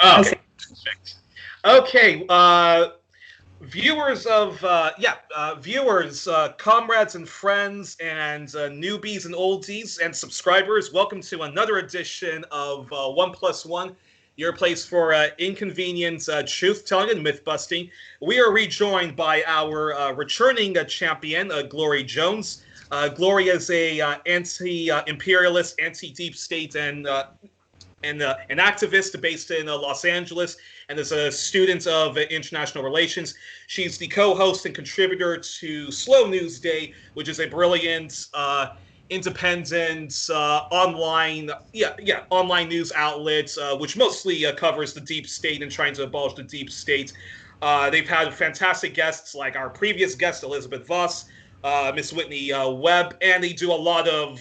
Oh, okay, perfect. Okay, viewers, comrades and friends, and newbies and oldies and subscribers, welcome to another edition of 1+1, your place for inconvenient truth-telling and myth-busting. We are rejoined by our returning champion, Glory Jones. Glory is a anti-imperialist, anti-deep state, and an activist based in Los Angeles, and is a student of international relations. She's the co-host and contributor to Slow News Day, which is a brilliant, independent online news outlet, which mostly covers the deep state and trying to abolish the deep state. They've had fantastic guests like our previous guest, Elizabeth Voss, Miss Whitney Webb, and they do a lot of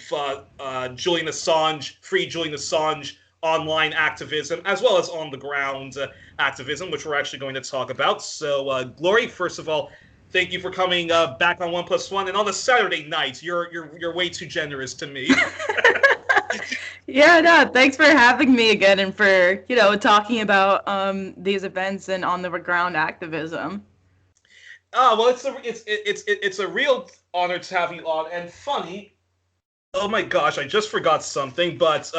Julian Assange, free Julian Assange online activism, as well as on-the-ground activism, which we're actually going to talk about. So, Glory, first of all, thank you for coming back on 1+1, and on a Saturday night. You're way too generous to me. Yeah, no, thanks for having me again and for, talking about these events and on-the-ground activism. Well, it's a real honor to have you on, and funny. Oh my gosh, I just forgot something, but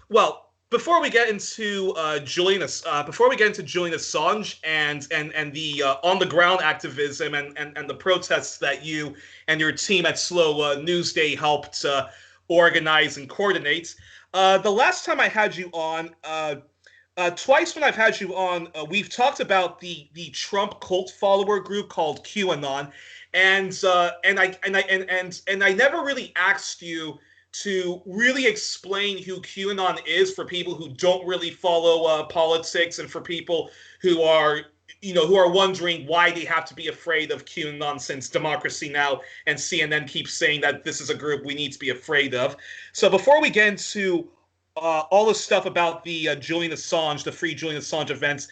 well. Before we get into Julian Assange and the on-the-ground activism and the protests that you and your team at Slow News Day helped organize and coordinate, the last time I had you on, twice when I've had you on, we've talked about the Trump cult follower group called QAnon, and I never really asked you to really explain who QAnon is for people who don't really follow politics, and for people who are wondering why they have to be afraid of QAnon, since Democracy Now! And CNN keep saying that this is a group we need to be afraid of. So before we get into all the stuff about the Julian Assange, the free Julian Assange events,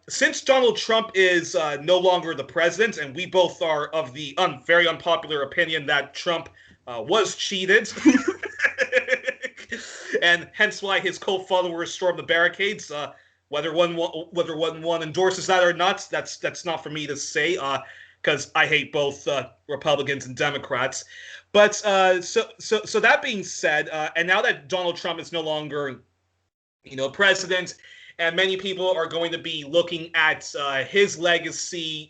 since Donald Trump is no longer the president, and we both are of the very unpopular opinion that Trump was cheated, and hence why his cult followers stormed the barricades. Whether one endorses that or not, that's not for me to say, because I hate both Republicans and Democrats. But so that being said, and now that Donald Trump is no longer, president, and many people are going to be looking at his legacy,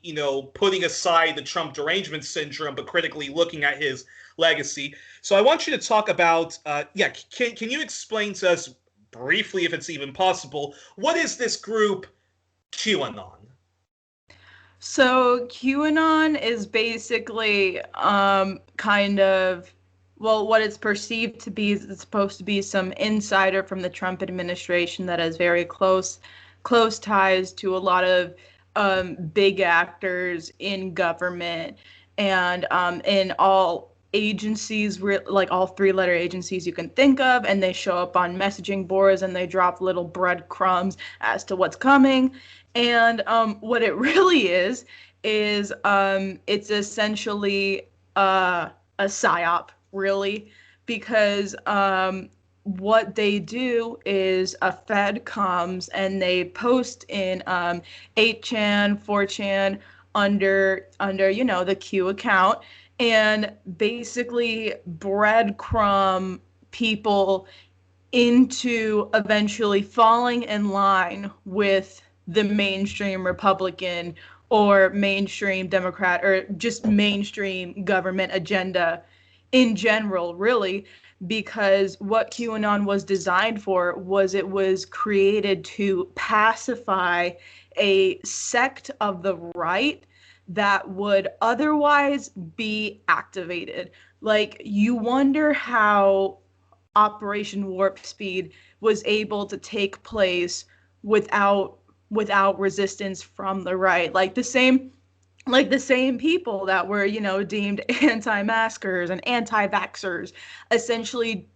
putting aside the Trump derangement syndrome, but critically looking at his legacy. So I want you to talk about, can you explain to us briefly, if it's even possible, what is this group QAnon? So QAnon is basically what it's perceived to be is it's supposed to be some insider from the Trump administration that has very close ties to a lot of big actors in government and in all agencies, like all three-letter agencies you can think of, and they show up on messaging boards and they drop little breadcrumbs as to what's coming. And what it really is it's essentially a psyop, really, because what they do is a Fed comes and they post in 8chan, 4chan under the Q account, and basically breadcrumb people into eventually falling in line with the mainstream Republican or mainstream Democrat or just mainstream government agenda in general, really, because what QAnon was designed for was it was created to pacify a sect of the right that would otherwise be activated. Like, you wonder how Operation Warp Speed was able to take place without resistance from the right. Like the same people that were, deemed anti-maskers and anti-vaxxers essentially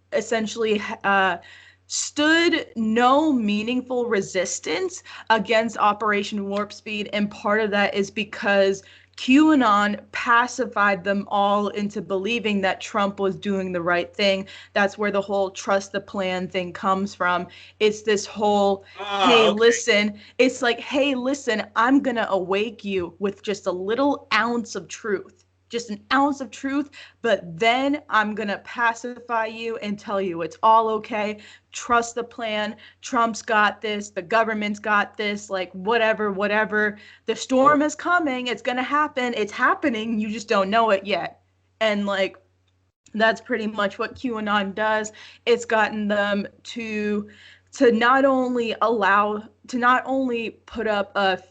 stood no meaningful resistance against Operation Warp Speed, and part of that is because QAnon pacified them all into believing that Trump was doing the right thing. That's where the whole trust the plan thing comes from. It's this whole, hey, Okay. listen, it's like, hey, listen, I'm going to awake you with just a little ounce of truth. Just an ounce of truth, but then I'm going to pacify you and tell you it's all okay. Trust the plan. Trump's got this. The government's got this. Like, whatever, whatever. The storm is coming. It's going to happen. It's happening. You just don't know it yet. And, like, that's pretty much what QAnon does. It's gotten them to not only put up a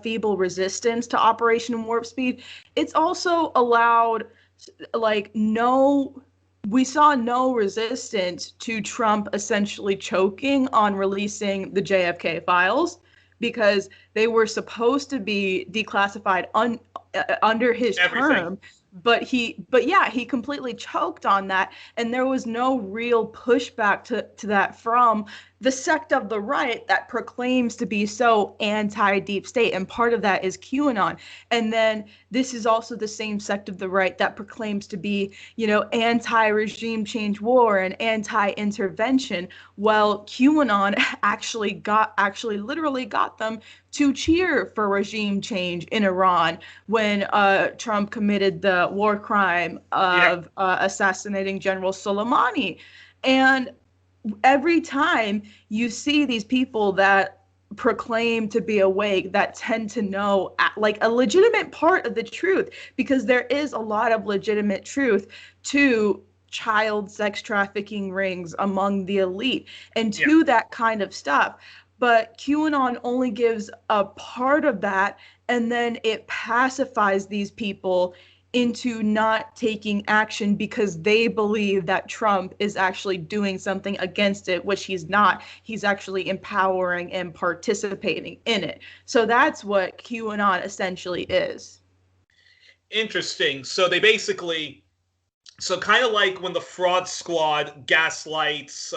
feeble resistance to Operation Warp Speed, it's also allowed, like, we saw no resistance to Trump essentially choking on releasing the JFK files, because they were supposed to be declassified under his term. But he completely choked on that, and there was no real pushback to that from the sect of the right that proclaims to be so anti-deep state, and part of that is QAnon. And then this is also the same sect of the right that proclaims to be, anti-regime change war and anti-intervention. Well, QAnon actually literally got them to cheer for regime change in Iran when Trump committed the war crime of assassinating General Soleimani. And every time you see these people that proclaim to be awake, that tend to know, like, a legitimate part of the truth, because there is a lot of legitimate truth to child sex trafficking rings among the elite and to that kind of stuff. But QAnon only gives a part of that, and then it pacifies these people into not taking action because they believe that Trump is actually doing something against it, which he's not. He's actually empowering and participating in it. So that's what QAnon essentially is. Interesting. So they basically, kind of like when the fraud squad gaslights,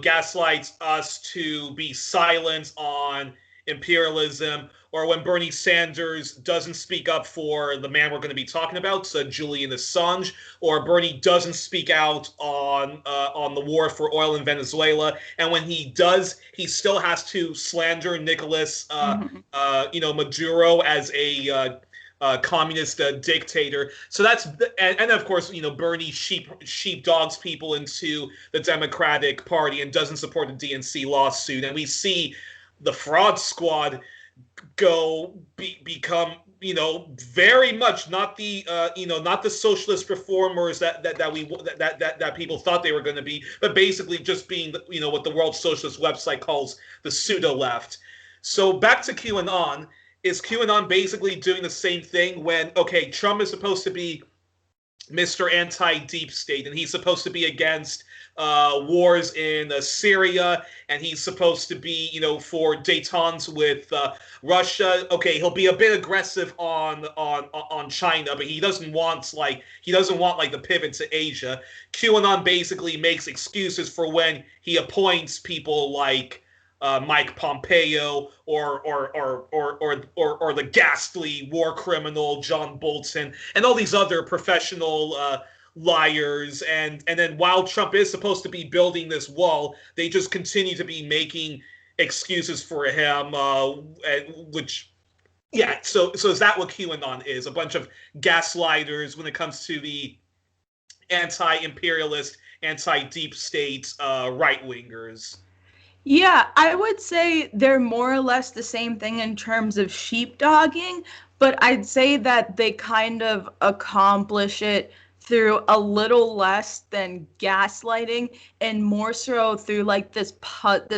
gaslights us to be silent on imperialism, or when Bernie Sanders doesn't speak up for the man we're going to be talking about, so Julian Assange, or Bernie doesn't speak out on the war for oil in Venezuela, and when he does, he still has to slander Nicolas Maduro as a communist dictator. So that's, and of course, Bernie sheepdogs people into the Democratic Party and doesn't support the DNC lawsuit, and we see the fraud squad become very much not the not the socialist reformers that people thought they were going to be, but basically just being what the World Socialist website calls the pseudo-left. So back to QAnon. Is QAnon basically doing the same thing when, okay, Trump is supposed to be Mr. Anti-Deep State, and he's supposed to be against wars in Syria, and he's supposed to be, for détente with Russia. Okay, he'll be a bit aggressive on China, but he doesn't want the pivot to Asia. QAnon basically makes excuses for when he appoints people like Mike Pompeo or the ghastly war criminal John Bolton and all these other professional liars, and then while Trump is supposed to be building this wall, they just continue to be making excuses for him, so is that what QAnon is? A bunch of gaslighters when it comes to the anti-imperialist, anti-deep state right-wingers? Yeah, I would say they're more or less the same thing in terms of sheepdogging, but I'd say that they kind of accomplish it through a little less than gaslighting and more so through like this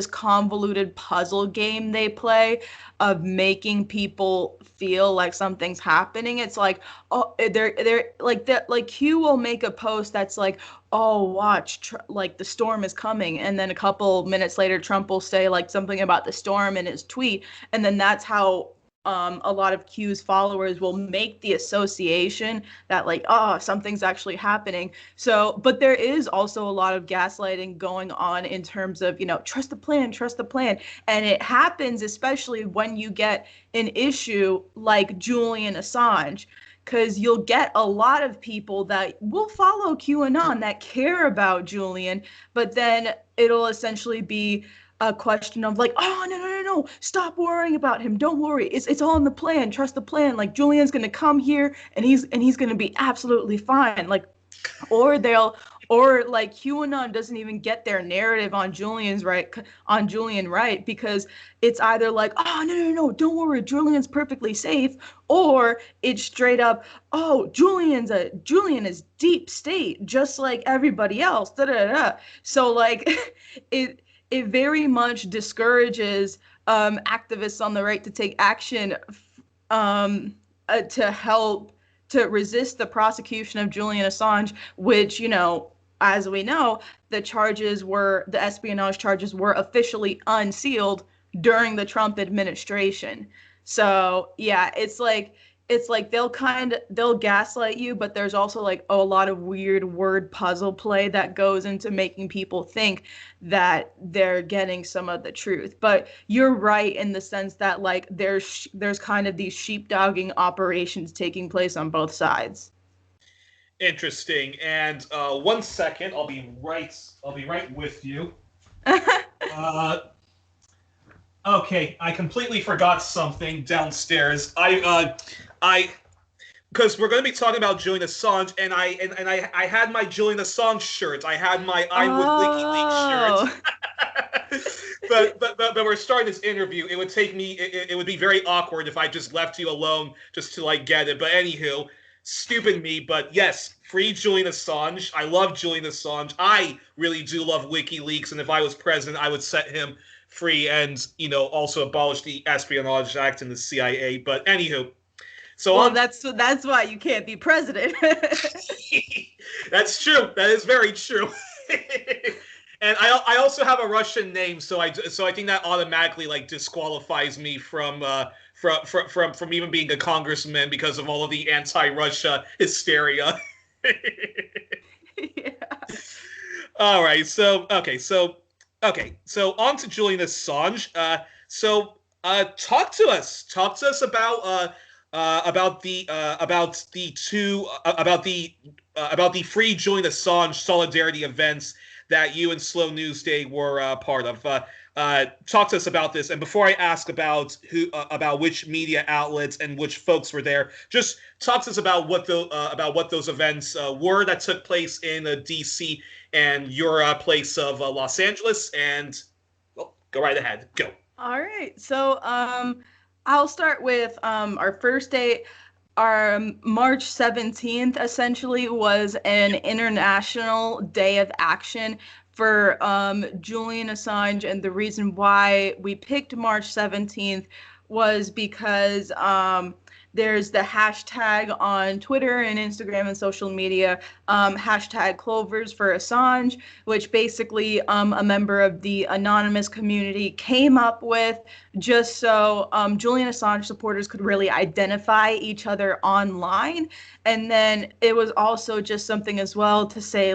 convoluted puzzle game they play of making people feel like something's happening. It's like, oh, they're like that. Like Q will make a post that's like, oh, watch, like the storm is coming, and then a couple minutes later, Trump will say like something about the storm in his tweet, and then that's how a lot of Q's followers will make the association that like, oh, something's actually happening. So, but there is also a lot of gaslighting going on in terms of, trust the plan, trust the plan. And it happens especially when you get an issue like Julian Assange, because you'll get a lot of people that will follow QAnon that care about Julian, but then it'll essentially be a question of like, oh, no, stop worrying about him. Don't worry. It's all in the plan. Trust the plan. Like Julian's going to come here and he's going to be absolutely fine. Like, or like QAnon doesn't even get their narrative on Julian right, because it's either like, oh, no, don't worry, Julian's perfectly safe, or it's straight up, oh, Julian is deep state, just like everybody else. Da da da. So like, it very much discourages activists on the right to take action to help to resist the prosecution of Julian Assange, which, as we know, the espionage charges were officially unsealed during the Trump administration. So yeah, it's like they'll gaslight you, but there's also like a lot of weird word puzzle play that goes into making people think that they're getting some of the truth. But you're right in the sense that like there's kind of these sheepdogging operations taking place on both sides. Interesting. And 1 second, I'll be right with you. Okay, I completely forgot something downstairs. Because we're going to be talking about Julian Assange, and I had my Julian Assange shirt. I had my I'm with WikiLeaks shirt. but we're starting this interview. It would be very awkward if I just left you alone just to like get it. But anywho, stupid me. But yes, free Julian Assange. I love Julian Assange. I really do love WikiLeaks, and if I was president, I would set him free and, also abolish the Espionage Act and the CIA. But anywho, so that's why you can't be president. That's true. That is very true. And I also have a Russian name, so I think that automatically like disqualifies me from even being a congressman because of all of the anti-Russia hysteria. Yeah. All right. So on to Julian Assange. Talk to us about the free Julian Assange solidarity events that you and Slow News Day were part of. Talk to us about this. And before I ask about which media outlets and which folks were there, just talk to us about what those events were that took place in D.C. and your place of Los Angeles. And well, go right ahead. Go. All right. So I'll start with our first day. Our March 17th essentially was an international day of action for Julian Assange, and the reason why we picked March 17th was because there's the hashtag on Twitter and Instagram and social media, hashtag Clovers for Assange, which basically a member of the anonymous community came up with just so Julian Assange supporters could really identify each other online. And then it was also just something as well to say,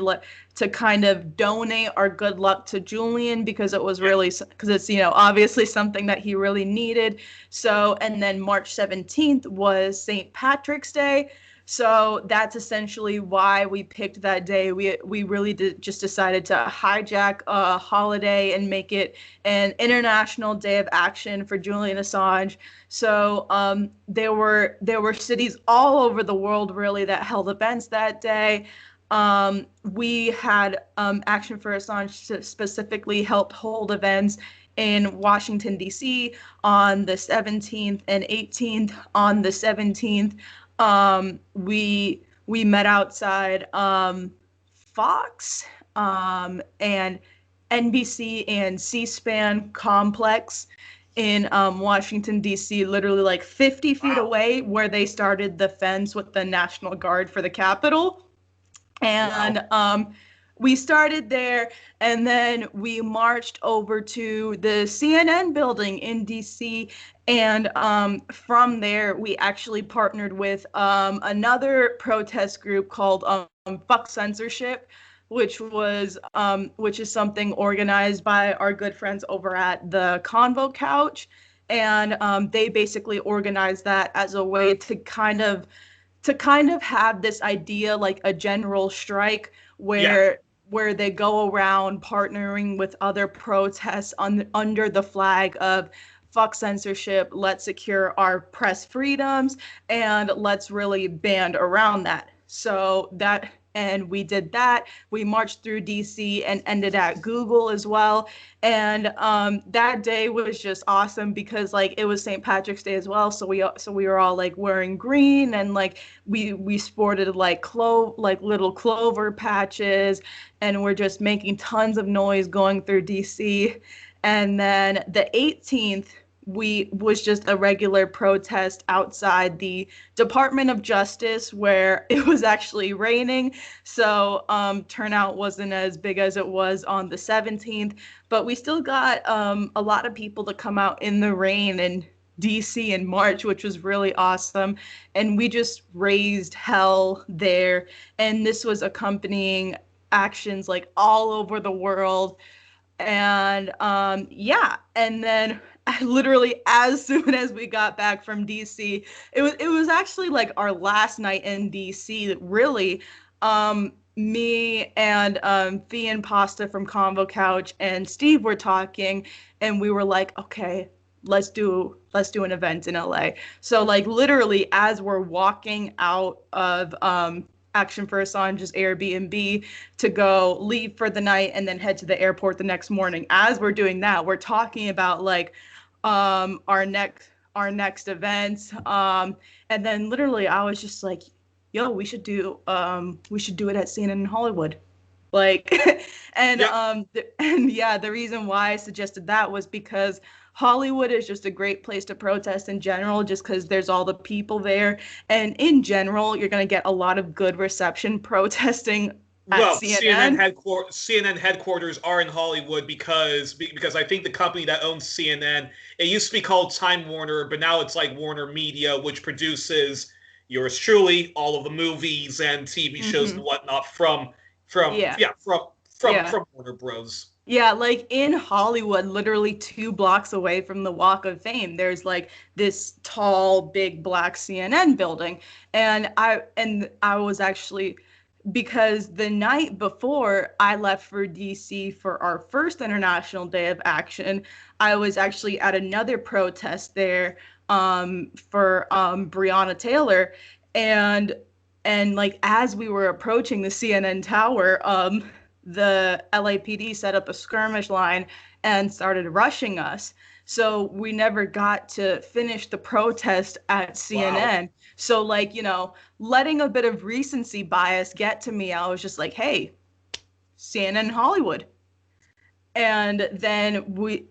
to kind of donate our good luck to Julian, because it was really, because it's, obviously something that he really needed. So, and then March 17th was St. Patrick's Day. So that's essentially why we picked that day. We really just decided to hijack a holiday and make it an international day of action for Julian Assange. So there were cities all over the world really that held events that day. We had Action for Assange specifically helped hold events in Washington, D.C. on the 17th and 18th. On the 17th, we met outside Fox and NBC and C-SPAN complex in Washington, D.C., literally like 50 feet away where they started the fence with the National Guard for the Capitol. And we started there, and then we marched over to the CNN building in DC. And from there, we actually partnered with another protest group called Fuck Censorship, which is something organized by our good friends over at the Convo Couch. And they basically organized that as a way to kind of have this idea like a general strike where they go around partnering with other protests under the flag of fuck censorship, let's secure our press freedoms, and let's really band around that. And we did that. We marched through DC and ended at Google as well. And that day was just awesome because like it was St. Patrick's Day as well. So we were all like wearing green, and like we sported like little clover patches, and we're just making tons of noise going through DC. And then the 18th, was just a regular protest outside the Department of Justice, where it was actually raining. So turnout wasn't as big as it was on the 17th, but we still got a lot of people to come out in the rain in DC in March, which was really awesome. And we just raised hell there. And this was accompanying actions like all over the world. And and then literally as soon as we got back from DC, it was actually like our last night in DC. Really, me and Fee and Pasta from Convo Couch and Steve were talking, and we were like, okay, let's do an event in LA. So like literally as we're walking out of Action for Assange's Airbnb to go leave for the night and then head to the airport the next morning, as we're doing that, we're talking about like our next events, and then literally I was just like, yo, we should do it at CNN in Hollywood, like. And the reason why I suggested that was because Hollywood is just a great place to protest in general, just because there's all the people there, and in general you're going to get a lot of good reception protesting at CNN. CNN headquarters are in Hollywood because I think the company that owns CNN, it used to be called Time Warner, but now it's like Warner Media, which produces yours truly, all of the movies and TV shows and whatnot from Warner Bros. Yeah, like in Hollywood, literally 2 blocks away from the Walk of Fame, there's like this tall, big black CNN building. And I was actually, because the night before I left for DC for our first International Day of Action, I was actually at another protest there for Breonna Taylor. And like as we were approaching the CNN tower, the LAPD set up a skirmish line and started rushing us. So we never got to finish the protest at CNN. Wow. So like, letting a bit of recency bias get to me, I was just like, hey, CNN Hollywood. And then we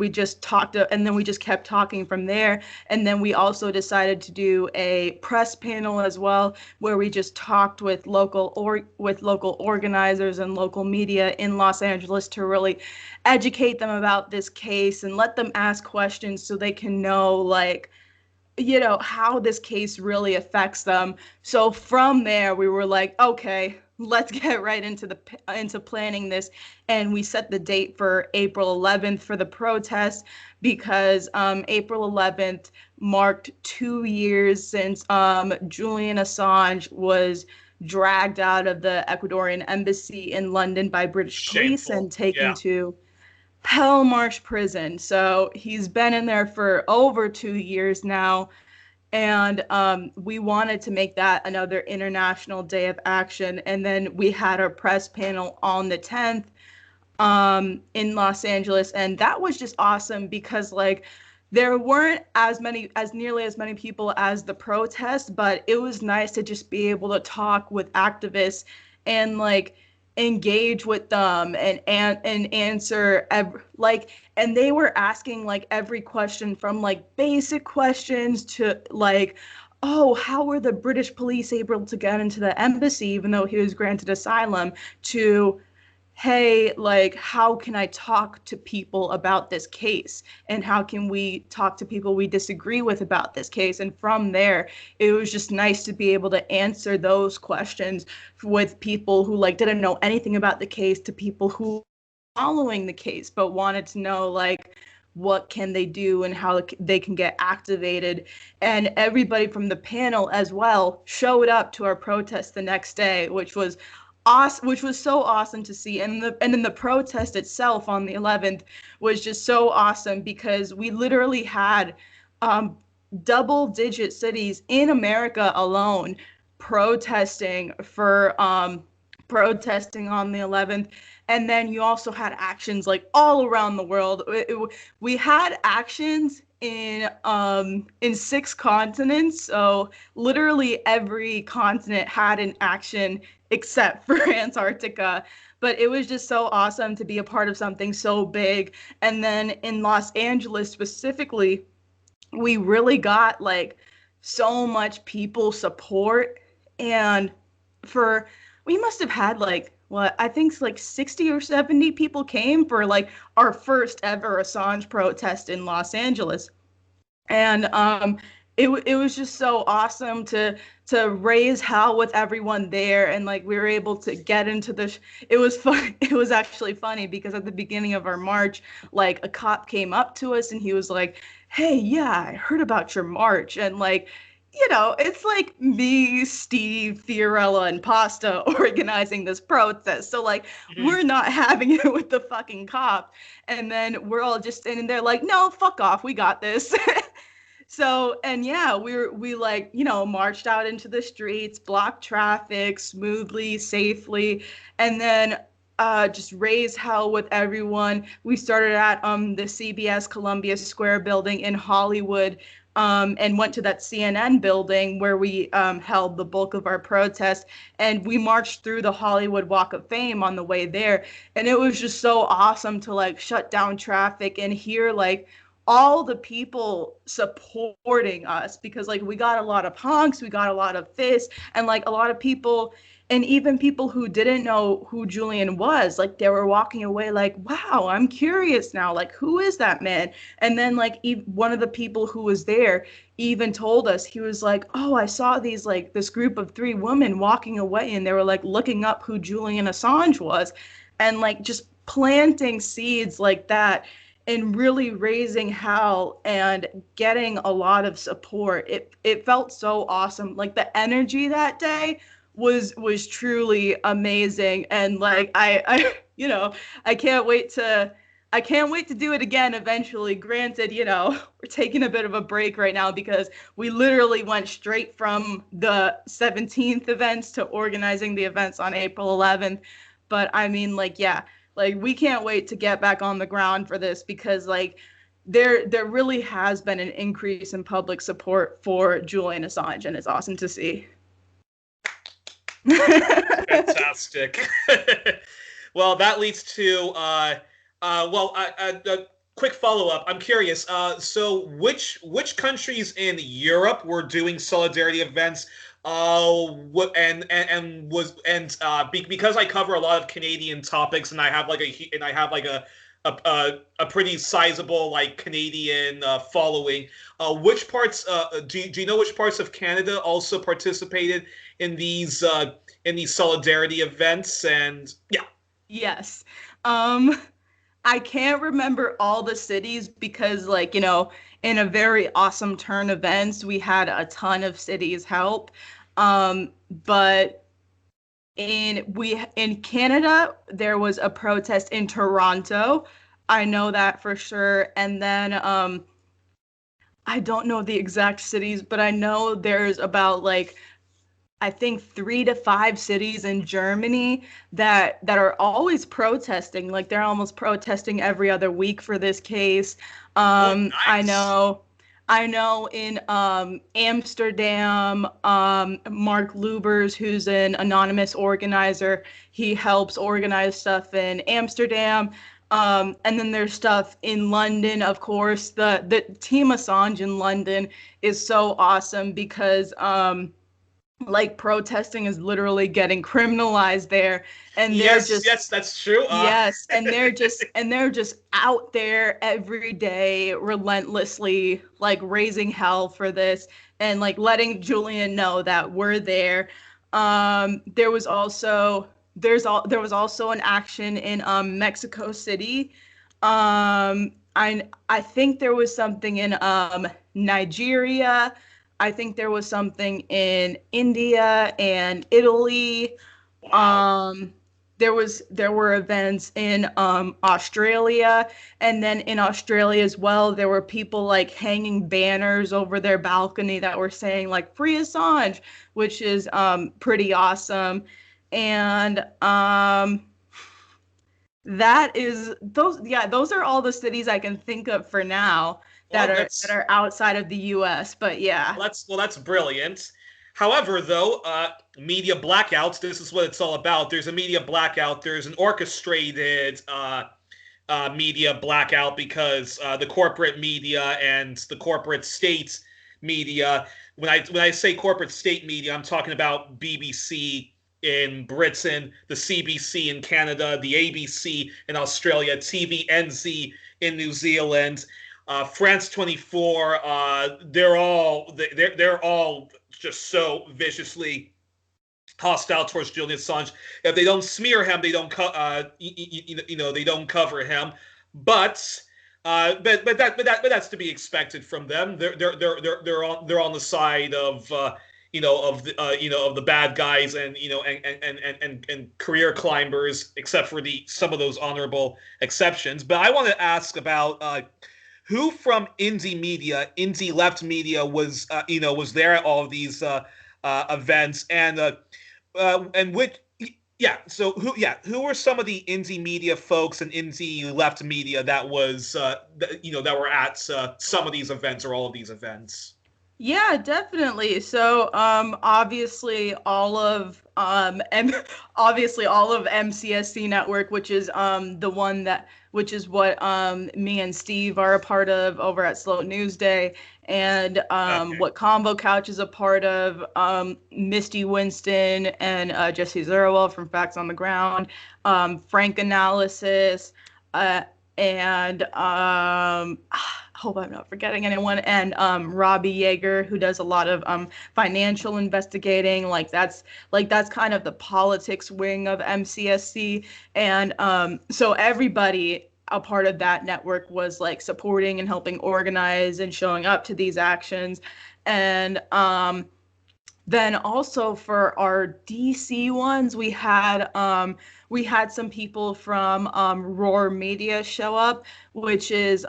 just talked, and then we just kept talking from there. And then we also decided to do a press panel as well, where we just talked with local organizers and local media in Los Angeles to really educate them about this case and let them ask questions so they can know, like, how this case really affects them. So from there, we were like, okay, let's get right into planning this. And we set the date for April 11th for the protest, because April 11th marked 2 years since Julian Assange was dragged out of the Ecuadorian embassy in London by British police and taken to Belmarsh prison. So he's been in there for over 2 years now. And we wanted to make that another International Day of Action. And then we had our press panel on the 10th in Los Angeles. And that was just awesome because, like, there weren't nearly as many people as the protest, but it was nice to just be able to talk with activists and, like, engage with them and answer and they were asking like every question from like basic questions to like oh, how were the British police able to get into the embassy even though he was granted asylum, to, hey, like, how can I talk to people about this case? And how can we talk to people we disagree with about this case? And from there, it was just nice to be able to answer those questions with people who like didn't know anything about the case, to people who were following the case but wanted to know like what can they do and how they can get activated. And everybody from the panel as well showed up to our protest the next day, which was awesome, which was so awesome to see. And then the protest itself on the 11th was just so awesome, because we literally had double-digit cities in America alone protesting for protesting on the 11th. And then you also had actions like all around the world. We had actions in 6 continents, so literally every continent had an action except for Antarctica. But it was just so awesome to be a part of something so big. And then in Los Angeles specifically, we really got like so much people support. And we must have had like, what, I think like 60 or 70 people came for like our first ever Assange protest in Los Angeles. And it was just so awesome to raise hell with everyone there. And like we were able to get into it was fun. It was actually funny because at the beginning of our march, like a cop came up to us and he was like, hey, yeah, I heard about your march. And like, you know, it's like me, Steve, Fiorella, and Pasta organizing this protest. So like, we're not having it with the fucking cop. And then we're all just standing there like, no, fuck off, we got this. So, and yeah, we like, you know, marched out into the streets, blocked traffic smoothly, safely, and then just raised hell with everyone. We started at the CBS Columbia Square building in Hollywood, and went to that CNN building where we held the bulk of our protest. And we marched through the Hollywood Walk of Fame on the way there. And it was just so awesome to like shut down traffic and hear like all the people supporting us, because like we got a lot of honks, we got a lot of fists, and like a lot of people, and even people who didn't know who Julian was, like they were walking away like, wow, I'm curious now, like who is that man? And then like one of the people who was there even told us, he was like, oh, I saw these like this group of 3 women walking away and they were like looking up who Julian Assange was. And like just planting seeds like that and really raising hell and getting a lot of support. It felt so awesome. Like the energy that day was truly amazing. And like I you know, I can't wait to do it again eventually. Granted, you know, we're taking a bit of a break right now because we literally went straight from the 17th events to organizing the events on April 11th. But I mean, like, yeah, like we can't wait to get back on the ground for this, because like there really has been an increase in public support for Julian Assange, and it's awesome to see. Fantastic. Well, that leads to a quick follow-up. I'm curious. So which countries in Europe were doing solidarity events? Because I cover a lot of Canadian topics, and I have like a pretty sizable like Canadian following. Which parts do you know which parts of Canada also participated in these solidarity events? And yeah. Yes. I can't remember all the cities because, like, you know, in a very awesome turn events, we had a ton of cities help. But in Canada, there was a protest in Toronto. I know that for sure. And then I don't know the exact cities, but I know there's about like I think 3 to 5 cities in Germany that are always protesting. Like they're almost protesting every other week for this case. Nice. I know in Amsterdam, Mark Lubers, who's an anonymous organizer, he helps organize stuff in Amsterdam. And then there's stuff in London, of course. The Team Assange in London is so awesome because like protesting is literally getting criminalized there, and they're Yes, just yes, that's true. yes, and they're just out there every day relentlessly like raising hell for this and like letting Julian know that we're there. There was also there was also an action in Mexico City. I think there was something in Nigeria. I think there was something in India and Italy. Wow. There were events in Australia, and then in Australia as well, there were people like hanging banners over their balcony that were saying like "Free Assange," which is pretty awesome. And that is those yeah, those are all the cities I can think of for now Well, that are outside of the US. But yeah. that's brilliant. However, though, media blackouts. This is what it's all about. There's a media blackout. There's an orchestrated media blackout because the corporate media and the corporate state media. When I say corporate state media, I'm talking about BBC in Britain, the CBC in Canada, the ABC in Australia, TVNZ in New Zealand, France 24. They're all just so viciously hostile towards Julian Assange. If they don't smear him, they don't they don't cover him. But that's to be expected from them. They're on the side of of the bad guys and and career climbers, except for the some of those honorable exceptions. But I want to ask about who from indie left media was there at all of these events, and which who were some of the indie media folks and indie left media that that were at some of these events or all of these events? Yeah, definitely. So, obviously all of MCSC network, which is which is what me and Steve are a part of over at Slow News Day, and Okay. what Combo Couch is a part of, Misty Winston and Jesse Zerwell from Facts on the Ground, Frank Analysis, and hope I'm not forgetting anyone, and Robby Yeager, who does a lot of financial investigating. That's kind of the politics wing of MCSC, and so everybody a part of that network was like supporting and helping organize and showing up to these actions. And then also for our DC ones, we had some people from Roar Media show up, which is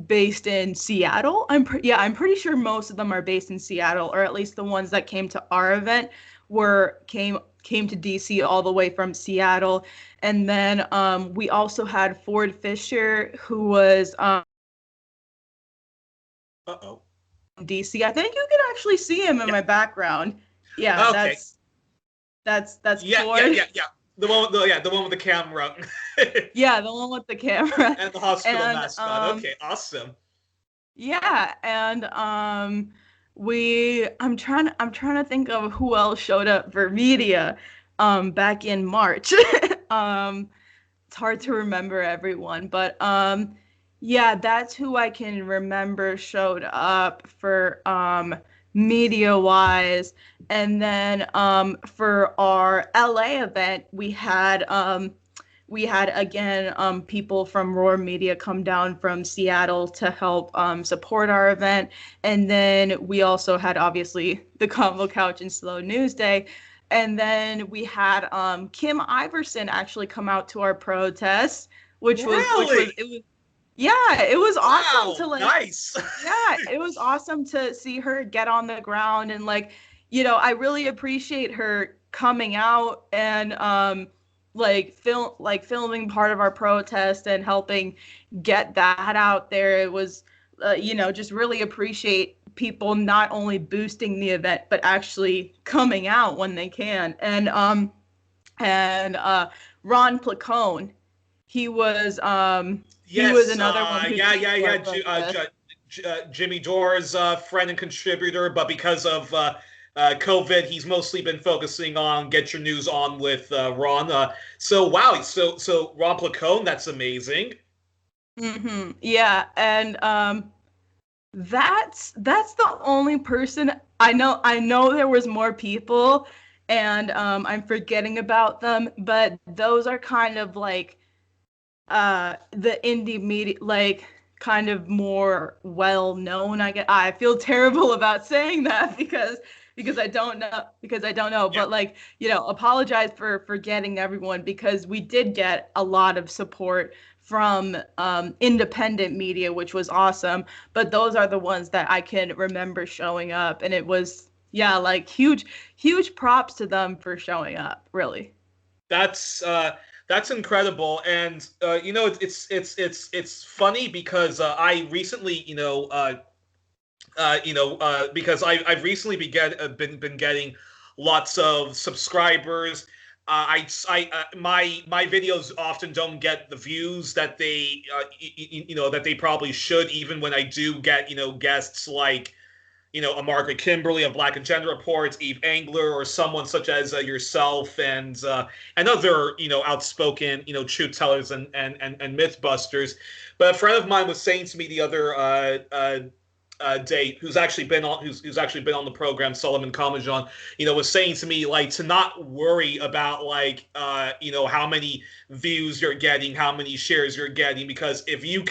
based in Seattle. I'm pretty sure most of them are based in Seattle, or at least the ones that came to our event came to DC all the way from Seattle. And then we also had Ford Fisher, who was Uh-oh. DC. I think you can actually see him in my background. Yeah, Okay. that's Yeah, Ford. yeah. The one with the camera. Yeah, the one with the camera. And the hospital And mascot. Okay, awesome. yeah, and I'm trying to think of who else showed up for media back in March. It's hard to remember everyone, but yeah, that's who I can remember showed up for media wise. And then for our LA event, we had again people from Roar Media come down from Seattle to help support our event. And then we also had obviously the Convo Couch and Slow News Day. And then we had Kim Iverson actually come out to our protest, which was yeah, it was awesome to like nice. yeah, it was awesome to see her get on the ground. And like, I really appreciate her coming out and filming part of our protest and helping get that out there. It was just really appreciate people not only boosting the event but actually coming out when they can. And Ron Placone, He was Yes, another one who Jimmy Dore's friend and contributor, but because of COVID, he's mostly been focusing on Get Your News On with Ron. So wow, so Ron Placone, that's amazing. Yeah, and that's the only person I know. I know there was more people, and I'm forgetting about them, but those are kind of like the indie media, like kind of more well known. I feel terrible about saying that because I don't know, Yeah. but like, apologize for forgetting everyone, because we did get a lot of support from independent media, which was awesome. But those are the ones that I can remember showing up, and it was, yeah, like huge props to them for showing up, really. That's incredible, and it's funny because I recently because I've recently been getting lots of subscribers. My videos often don't get the views that that they probably should, even when I do get guests like a Margaret Kimberly of Black Agenda Reports, Eve Angler, or someone such as yourself and other outspoken truth tellers and myth busters. But a friend of mine was saying to me the other day, who's actually been on the program, Solomon Kamajan, was saying to me like to not worry about like how many views you're getting, how many shares you're getting, because if you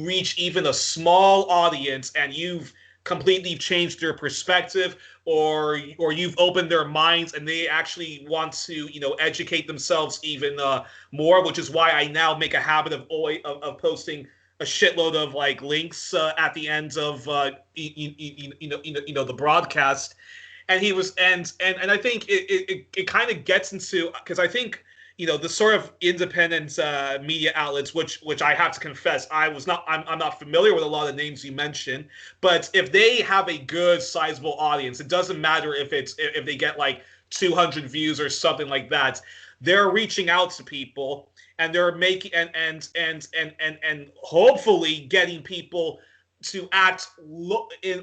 reach even a small audience and you've completely changed their perspective, or you've opened their minds and they actually want to educate themselves even more, which is why I now make a habit of posting a shitload of like links at the end of the broadcast. And he was and I think it kind of gets into, because I think the sort of independent media outlets, which I have to confess, I'm not familiar with a lot of the names you mentioned, but if they have a good sizable audience, it doesn't matter if they get like 200 views or something like that. They're reaching out to people, and they're making and hopefully getting people to act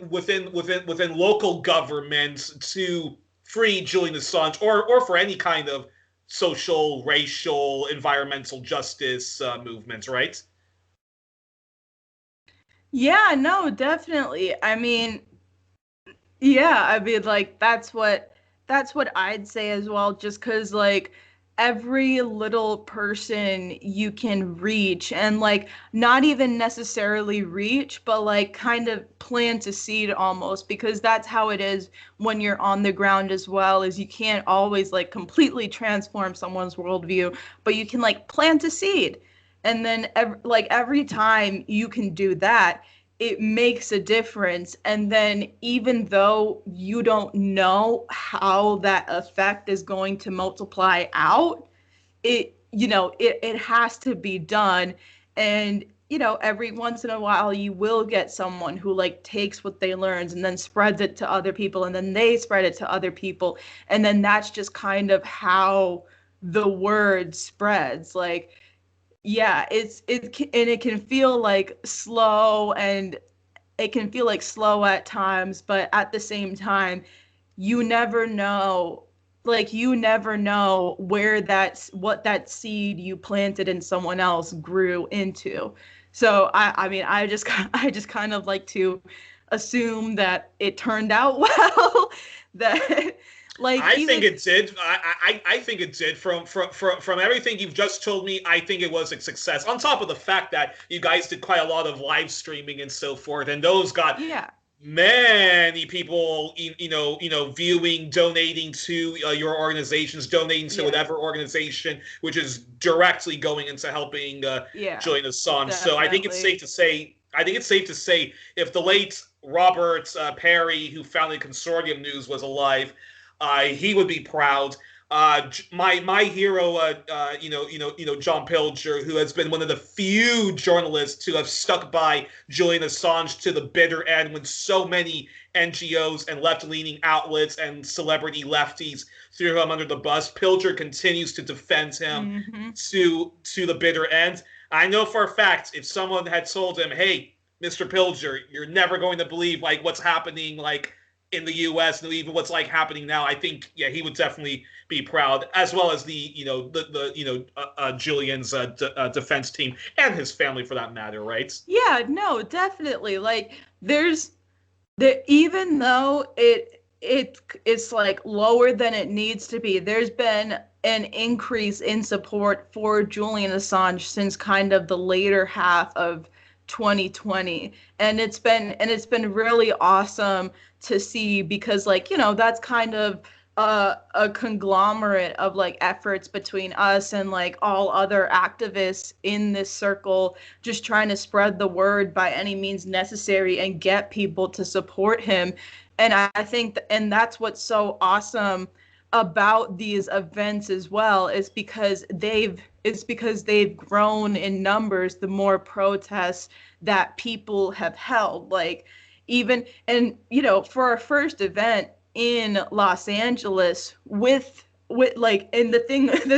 within local governments to free Julian Assange, or for any kind of social, racial, environmental justice movements, right? Yeah, no, definitely. Like that's what I'd say as well, just because like every little person you can reach, and like not even necessarily reach, but like kind of plant a seed almost, because that's how it is when you're on the ground as well, is you can't always like completely transform someone's worldview, but you can like plant a seed. And then every time you can do that, it makes a difference. And then even though you don't know how that effect is going to multiply out, it has to be done. And every once in a while you will get someone who like takes what they learned and then spreads it to other people, and then they spread it to other people, and then that's just kind of how the word spreads. Like, yeah, it can feel like slow, and it can feel like slow at times, but at the same time, you never know. Like, you never know what that seed you planted in someone else grew into. So I mean, I just kind of like to assume that it turned out well. That like I think even it did. I think it did. From everything you've just told me, I think it was a success. On top of the fact that you guys did quite a lot of live streaming and so forth, and those got yeah. many people, viewing, donating to your organizations, donating to Yeah. whatever organization, which is directly going into helping Yeah, Julian Assange. So I think it's definitely. safe to say. I think it's safe to say, if the late Robert Perry, who founded Consortium News, was alive, he would be proud. my hero, John Pilger, who has been one of the few journalists to have stuck by Julian Assange to the bitter end when so many NGOs and left-leaning outlets and celebrity lefties threw him under the bus. Pilger continues to defend him to the bitter end. I know for a fact if someone had told him, "Hey, Mr. Pilger, you're never going to believe like what's happening like in the U.S. and even what's like happening now," I think he would definitely be proud, as well as Julian's defense team and his family for that matter, right? Yeah, no, definitely. Like even though it's like lower than it needs to be, there's been an increase in support for Julian Assange since kind of the later half of 2020, and it's been really awesome to see, because that's kind of a conglomerate of like efforts between us and like all other activists in this circle, just trying to spread the word by any means necessary and get people to support him. And I think and that's what's so awesome about these events as well, is because they've grown in numbers the more protests that people have held. Like even, and for our first event in Los Angeles with like, and the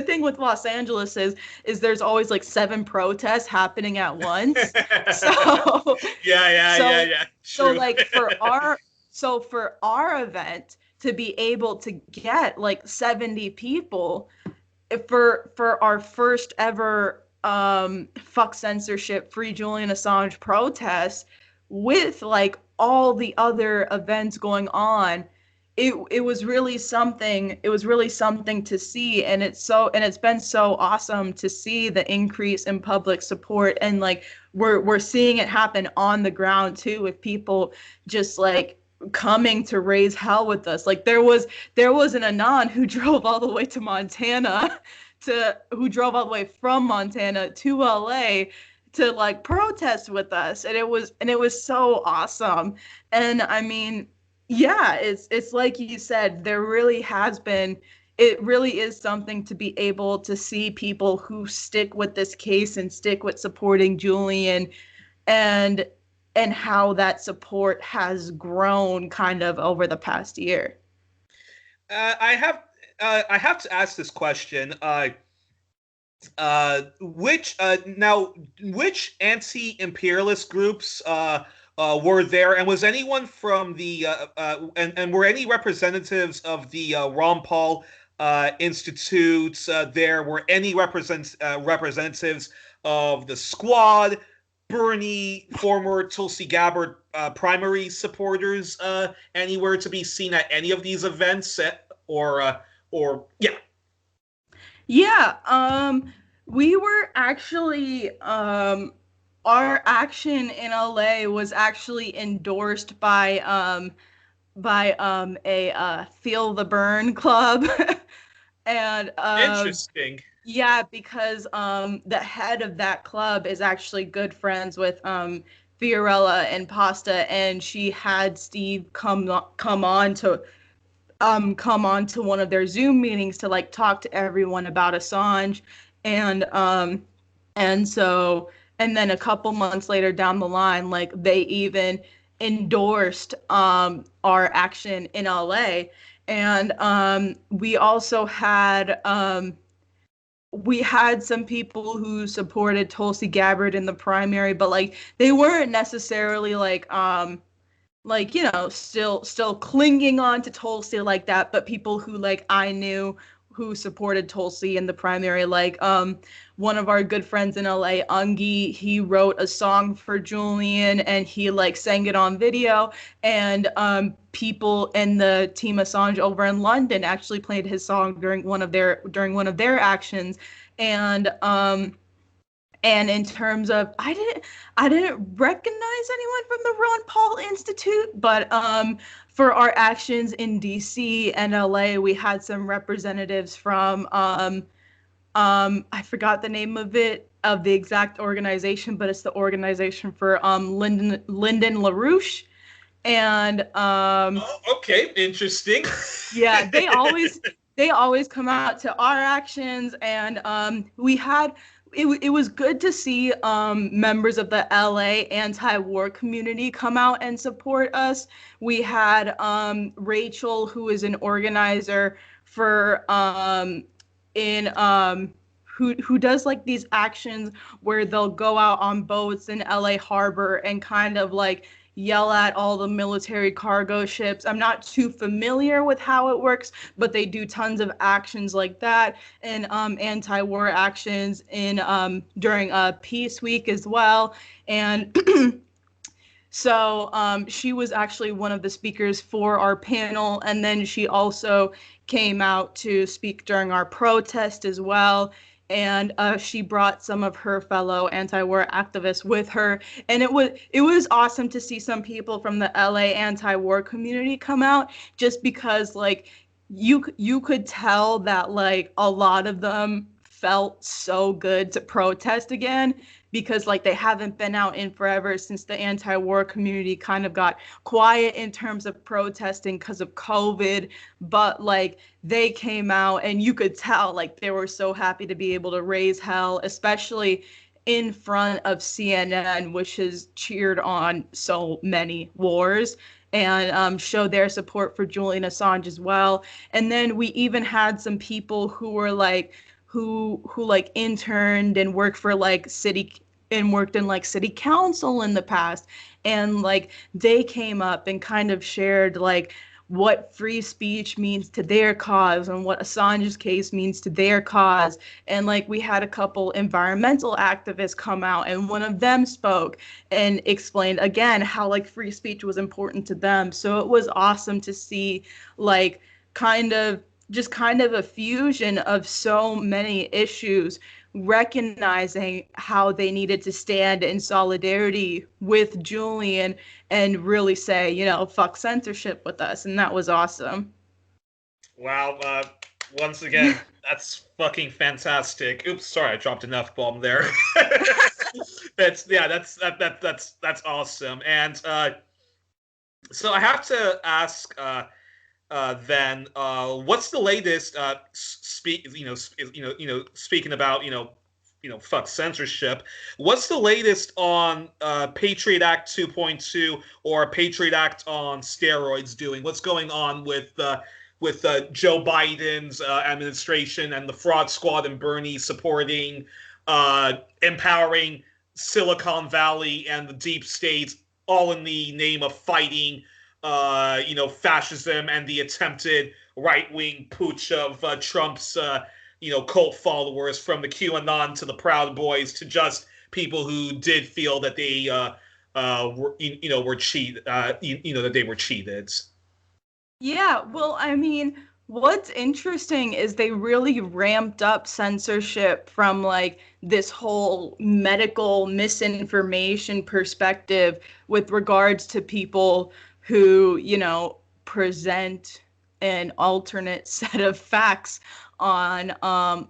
thing with Los Angeles is there's always like 7 protests happening at once. So yeah. So like for our event to be able to get like 70 people for our first ever fuck censorship, free Julian Assange protest, with like all the other events going on, it was really something. It was really something to see, and it's been so awesome to see the increase in public support, and like we're seeing it happen on the ground too, with people just like coming to raise hell with us. Like there was an Anon who drove all the way to Montana who drove all the way from Montana to LA to like protest with us, and it was so awesome. And I mean, yeah, it's like you said, there really has been, it really is something to be able to see people who stick with this case and stick with supporting Julian, and how that support has grown kind of over the past year. I have to ask this question. Which anti-imperialist groups were there, and was anyone from the and were any representatives of the Ron Paul Institute there? Were any representatives of the Squad, Bernie, former Tulsi Gabbard primary supporters anywhere to be seen at any of these events? We were actually our action in LA was actually endorsed by a Feel the Burn club. And interesting. Yeah, because the head of that club is actually good friends with Fiorella and Pasta, and she had Steve come on to one of their Zoom meetings to like talk to everyone about Assange, and then a couple months later down the line, like they even endorsed our action in LA. And we also had some people who supported Tulsi Gabbard in the primary, but like they weren't necessarily still clinging on to Tulsi like that, but people who like I knew who supported Tulsi in the primary, like one of our good friends in LA, Ungi, he wrote a song for Julian and he like sang it on video, and people in the Team Assange over in London actually played his song during one of their actions. And in terms of, I didn't recognize anyone from the Ron Paul Institute, but for our actions in DC and LA, we had some representatives from I forgot the name of the exact organization, but it's the organization for Lyndon LaRouche. And okay, interesting. Yeah, they always they always come out to our actions, and it was good to see members of the LA anti-war community come out and support us. We had Rachel, who is an organizer for in who does like these actions where they'll go out on boats in LA Harbor and kind of like yell at all the military cargo ships. I'm not too familiar with how it works, but they do tons of actions like that, and anti-war actions in during Peace Week as well. And so she was actually one of the speakers for our panel, and then she also came out to speak during our protest as well. And she brought some of her fellow anti-war activists with her, and it was awesome to see some people from the LA anti-war community come out, just because like you could tell that like a lot of them felt so good to protest again, because like they haven't been out in forever since the anti-war community kind of got quiet in terms of protesting because of COVID. But like they came out and you could tell like they were so happy to be able to raise hell, especially in front of CNN, which has cheered on so many wars, and show their support for Julian Assange as well. And then we even had some people who were like who like interned and worked for like worked in like city council in the past, and like they came up and kind of shared like what free speech means to their cause and what Assange's case means to their cause. And like we had a couple environmental activists come out, and one of them spoke and explained again how like free speech was important to them. So it was awesome to see like kind of a fusion of so many issues, recognizing how they needed to stand in solidarity with Julian and really say, you know, fuck censorship with us. And that was awesome. Wow. Once again, that's fucking fantastic. Oops, sorry, I dropped an F-bomb there. That's awesome. And so I have to ask then what's the latest speaking about fuck censorship, what's the latest on Patriot Act 2.2 or Patriot Act on steroids doing? What's going on with Joe Biden's administration and the fraud squad and Bernie supporting empowering Silicon Valley and the deep state, all in the name of fighting fascism and the attempted right-wing putsch of Trump's, cult followers, from the QAnon to the Proud Boys to just people who did feel that they were cheated, that they were cheated. Yeah, well, I mean, what's interesting is they really ramped up censorship from like this whole medical misinformation perspective with regards to people who, present an alternate set of facts on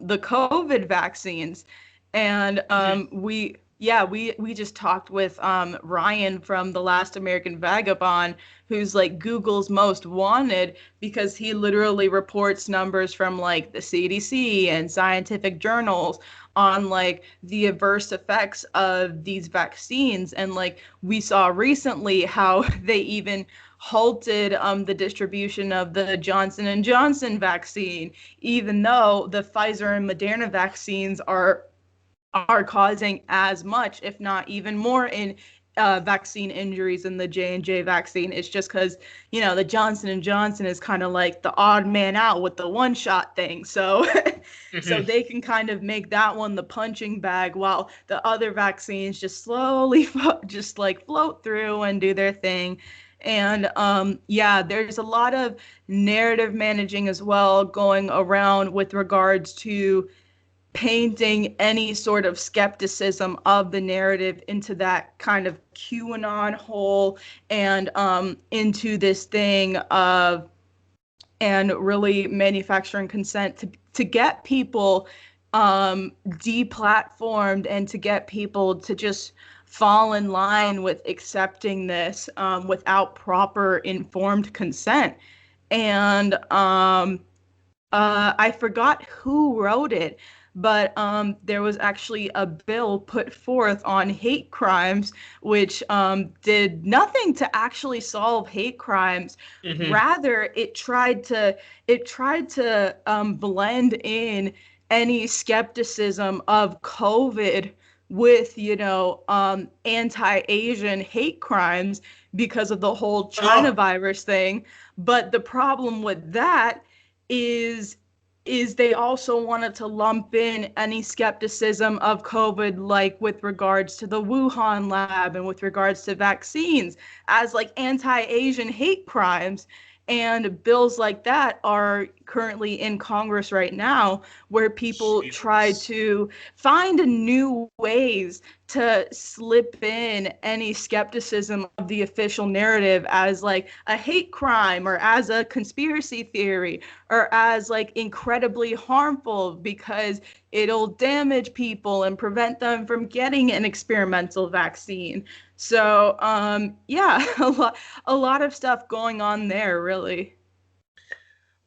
the COVID vaccines. And we just talked with Ryan from The Last American Vagabond, who's like Google's most wanted, because he literally reports numbers from like the CDC and scientific journals on like the adverse effects of these vaccines. And like we saw recently how they even halted the distribution of the Johnson & Johnson vaccine, even though the Pfizer and Moderna vaccines are causing as much, if not even more, in vaccine injuries than the J&J vaccine. It's just because, the Johnson & Johnson is kind of like the odd man out with the one-shot thing. So so they can kind of make that one the punching bag, while the other vaccines just slowly just like float through and do their thing. And there's a lot of narrative managing as well going around with regards to painting any sort of skepticism of the narrative into that kind of QAnon hole, and into this thing of, and really manufacturing consent to get people deplatformed, and to get people to just fall in line with accepting this without proper informed consent. And I forgot who wrote it, but there was actually a bill put forth on hate crimes, which did nothing to actually solve hate crimes. Rather, it tried to blend in any skepticism of COVID with, anti-Asian hate crimes because of the whole China virus thing. But the problem with that is they also wanted to lump in any skepticism of COVID, like with regards to the Wuhan lab and with regards to vaccines, as like anti-Asian hate crimes. And bills like that are currently in Congress right now, where people try to find new ways to slip in any skepticism of the official narrative as like a hate crime or as a conspiracy theory or as like incredibly harmful because it'll damage people and prevent them from getting an experimental vaccine. So, yeah, a lot of stuff going on there, really.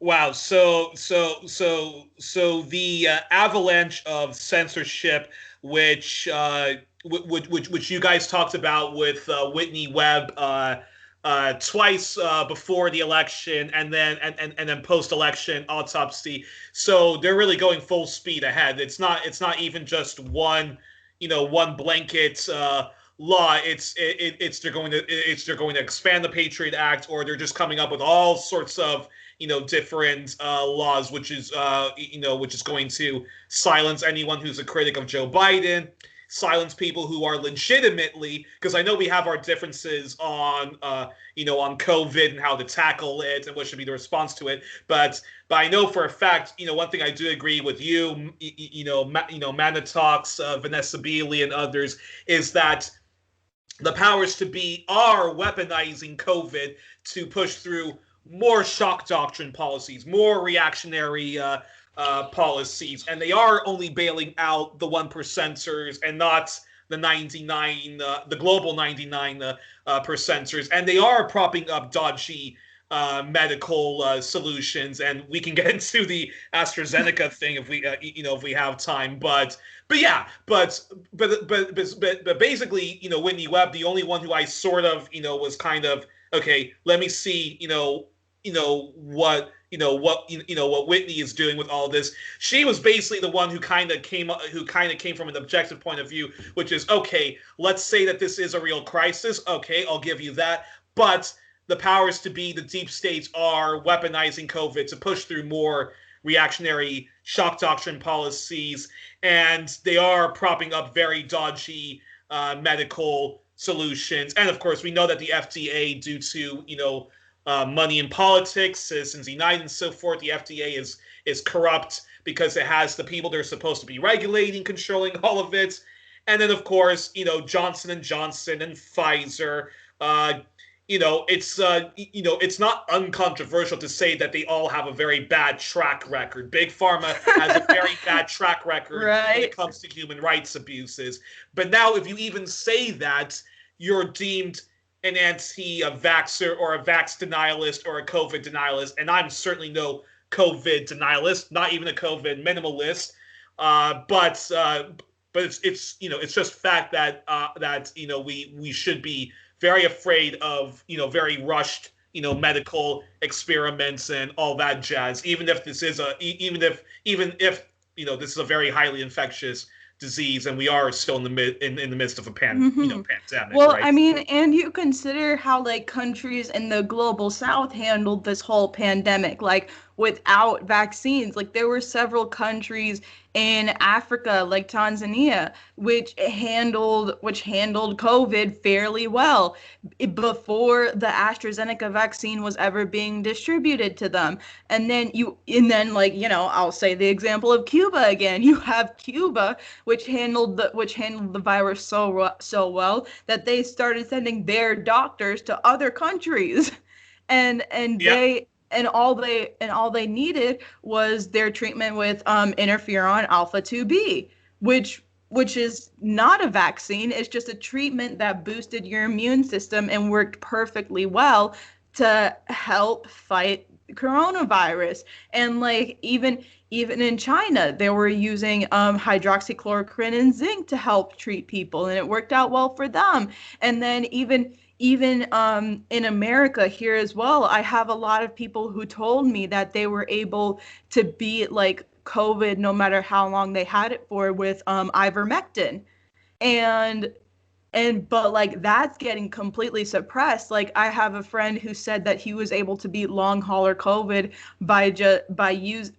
Wow. So the avalanche of censorship, which you guys talked about with Whitney Webb twice before the election, and then post-election autopsy. So they're really going full speed ahead. It's not even just one blanket law. They're going to expand the Patriot Act, or they're just coming up with all sorts of different laws, which is going to silence anyone who's a critic of Joe Biden, silence people who are legitimately, because I know we have our differences on on COVID and how to tackle it and what should be the response to it, but I know for a fact, one thing I do agree with you, Manitox, Vanessa Beeley, and others, is that the powers to be are weaponizing COVID to push through more shock doctrine policies, more reactionary policies, and they are only bailing out the 1%ers and not the 99, the global 99 percenters, and they are propping up dodgy medical solutions, and we can get into the Astra Zeneca thing if we if we have time, but basically, Whitney Webb, the only one who I sort of was kind of okay, let me see what Whitney is doing with all this. She was basically the one who kind of came from an objective point of view, which is, okay, let's say that this is a real crisis. Okay, I'll give you that, but the powers to be, the deep states, are weaponizing COVID to push through more reactionary shock doctrine policies, and they are propping up very dodgy medical solutions. And of course, we know that the FDA, due to money in politics, Citizens United, and so forth, the FDA is corrupt because it has the people they're supposed to be regulating, controlling all of it. And then, of course, Johnson and Johnson and Pfizer. It's not uncontroversial to say that they all have a very bad track record. Big Pharma has a very bad track record when it comes to human rights abuses. But now, if you even say that, you're deemed an anti-vaxxer or a vax denialist or a COVID denialist, and I'm certainly no COVID denialist, not even a COVID minimalist. But it's just fact that we should be very afraid of very rushed medical experiments and all that jazz, even if this is this is a very highly infectious disease, and we are still in the midst of a pandemic. Well, right? I mean, and you consider how like countries in the global south handled this whole pandemic, like without vaccines. Like there were several countries in Africa, like Tanzania, which handled COVID fairly well before the AstraZeneca vaccine was ever being distributed to them. And then I'll say the example of Cuba again. You have Cuba, which handled the virus so well that they started sending their doctors to other countries, and all they needed was their treatment with interferon alpha 2b, which is not a vaccine. It's just a treatment that boosted your immune system and worked perfectly well to help fight coronavirus. And like even in China, they were using hydroxychloroquine and zinc to help treat people, and it worked out well for them. And then even in America here as well, I have a lot of people who told me that they were able to beat like COVID no matter how long they had it for with ivermectin. And but like that's getting completely suppressed. Like I have a friend who said that he was able to beat long hauler COVID by using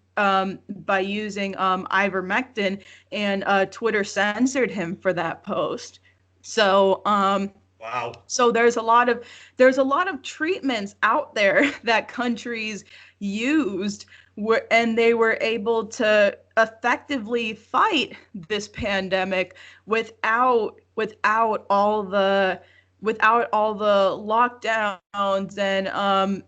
ivermectin, and Twitter censored him for that post. So Wow. So there's a lot of treatments out there that countries used and they were able to effectively fight this pandemic without all the lockdowns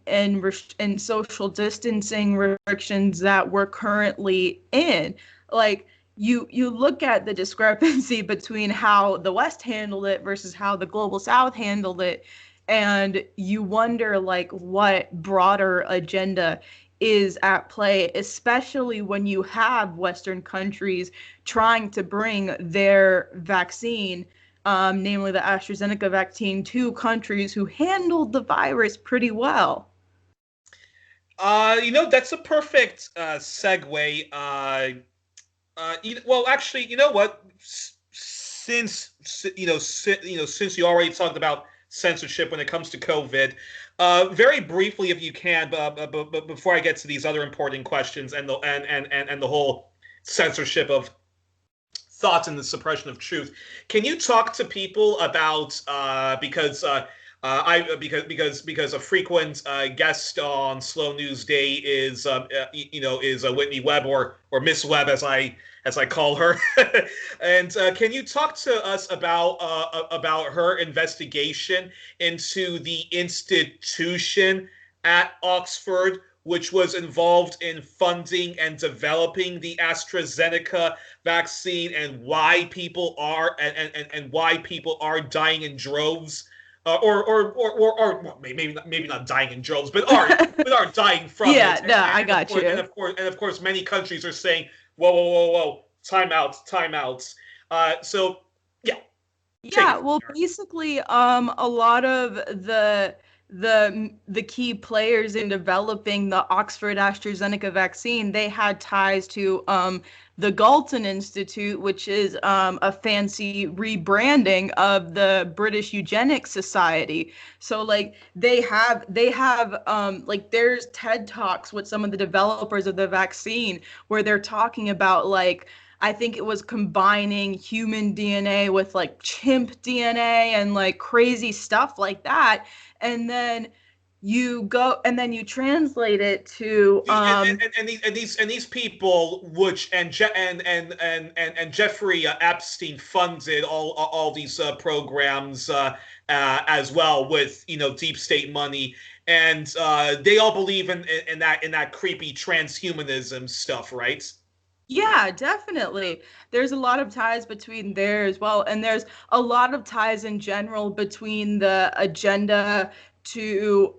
and social distancing restrictions that we're currently in. Like you look at the discrepancy between how the West handled it versus how the global South handled it, and you wonder like what broader agenda is at play, especially when you have Western countries trying to bring their vaccine, namely the Astra Zeneca vaccine, to countries who handled the virus pretty well. That's a perfect segue. Well, actually, you know what? Since since you already talked about censorship when it comes to COVID, very briefly, if you can, but before I get to these other important questions and the whole censorship of thoughts and the suppression of truth, can you talk to people about because a frequent guest on Slow News Day is Whitney Webb, or Miss Webb as I call her, and can you talk to us about her investigation into the institution at Oxford, which was involved in funding and developing the AstraZeneca vaccine, and why people are dying in droves? Or maybe not dying in droves, but are dying from Yeah, it. no, I got you. And of course, many countries are saying, whoa, timeouts. So yeah. Yeah, well, basically, a lot of the key players in developing the Oxford AstraZeneca vaccine, they had ties to the Galton Institute, which is a fancy rebranding of the British Eugenics Society. So like they have like there's TED Talks with some of the developers of the vaccine where they're talking about like, I think it was combining human DNA with like chimp DNA and like crazy stuff like that. And then you translate it to these people, which and Jeffrey Epstein funded all these programs as well with deep state money, and they all believe in that creepy transhumanism stuff, right? Yeah, definitely. There's a lot of ties between there as well. And there's a lot of ties in general between the agenda to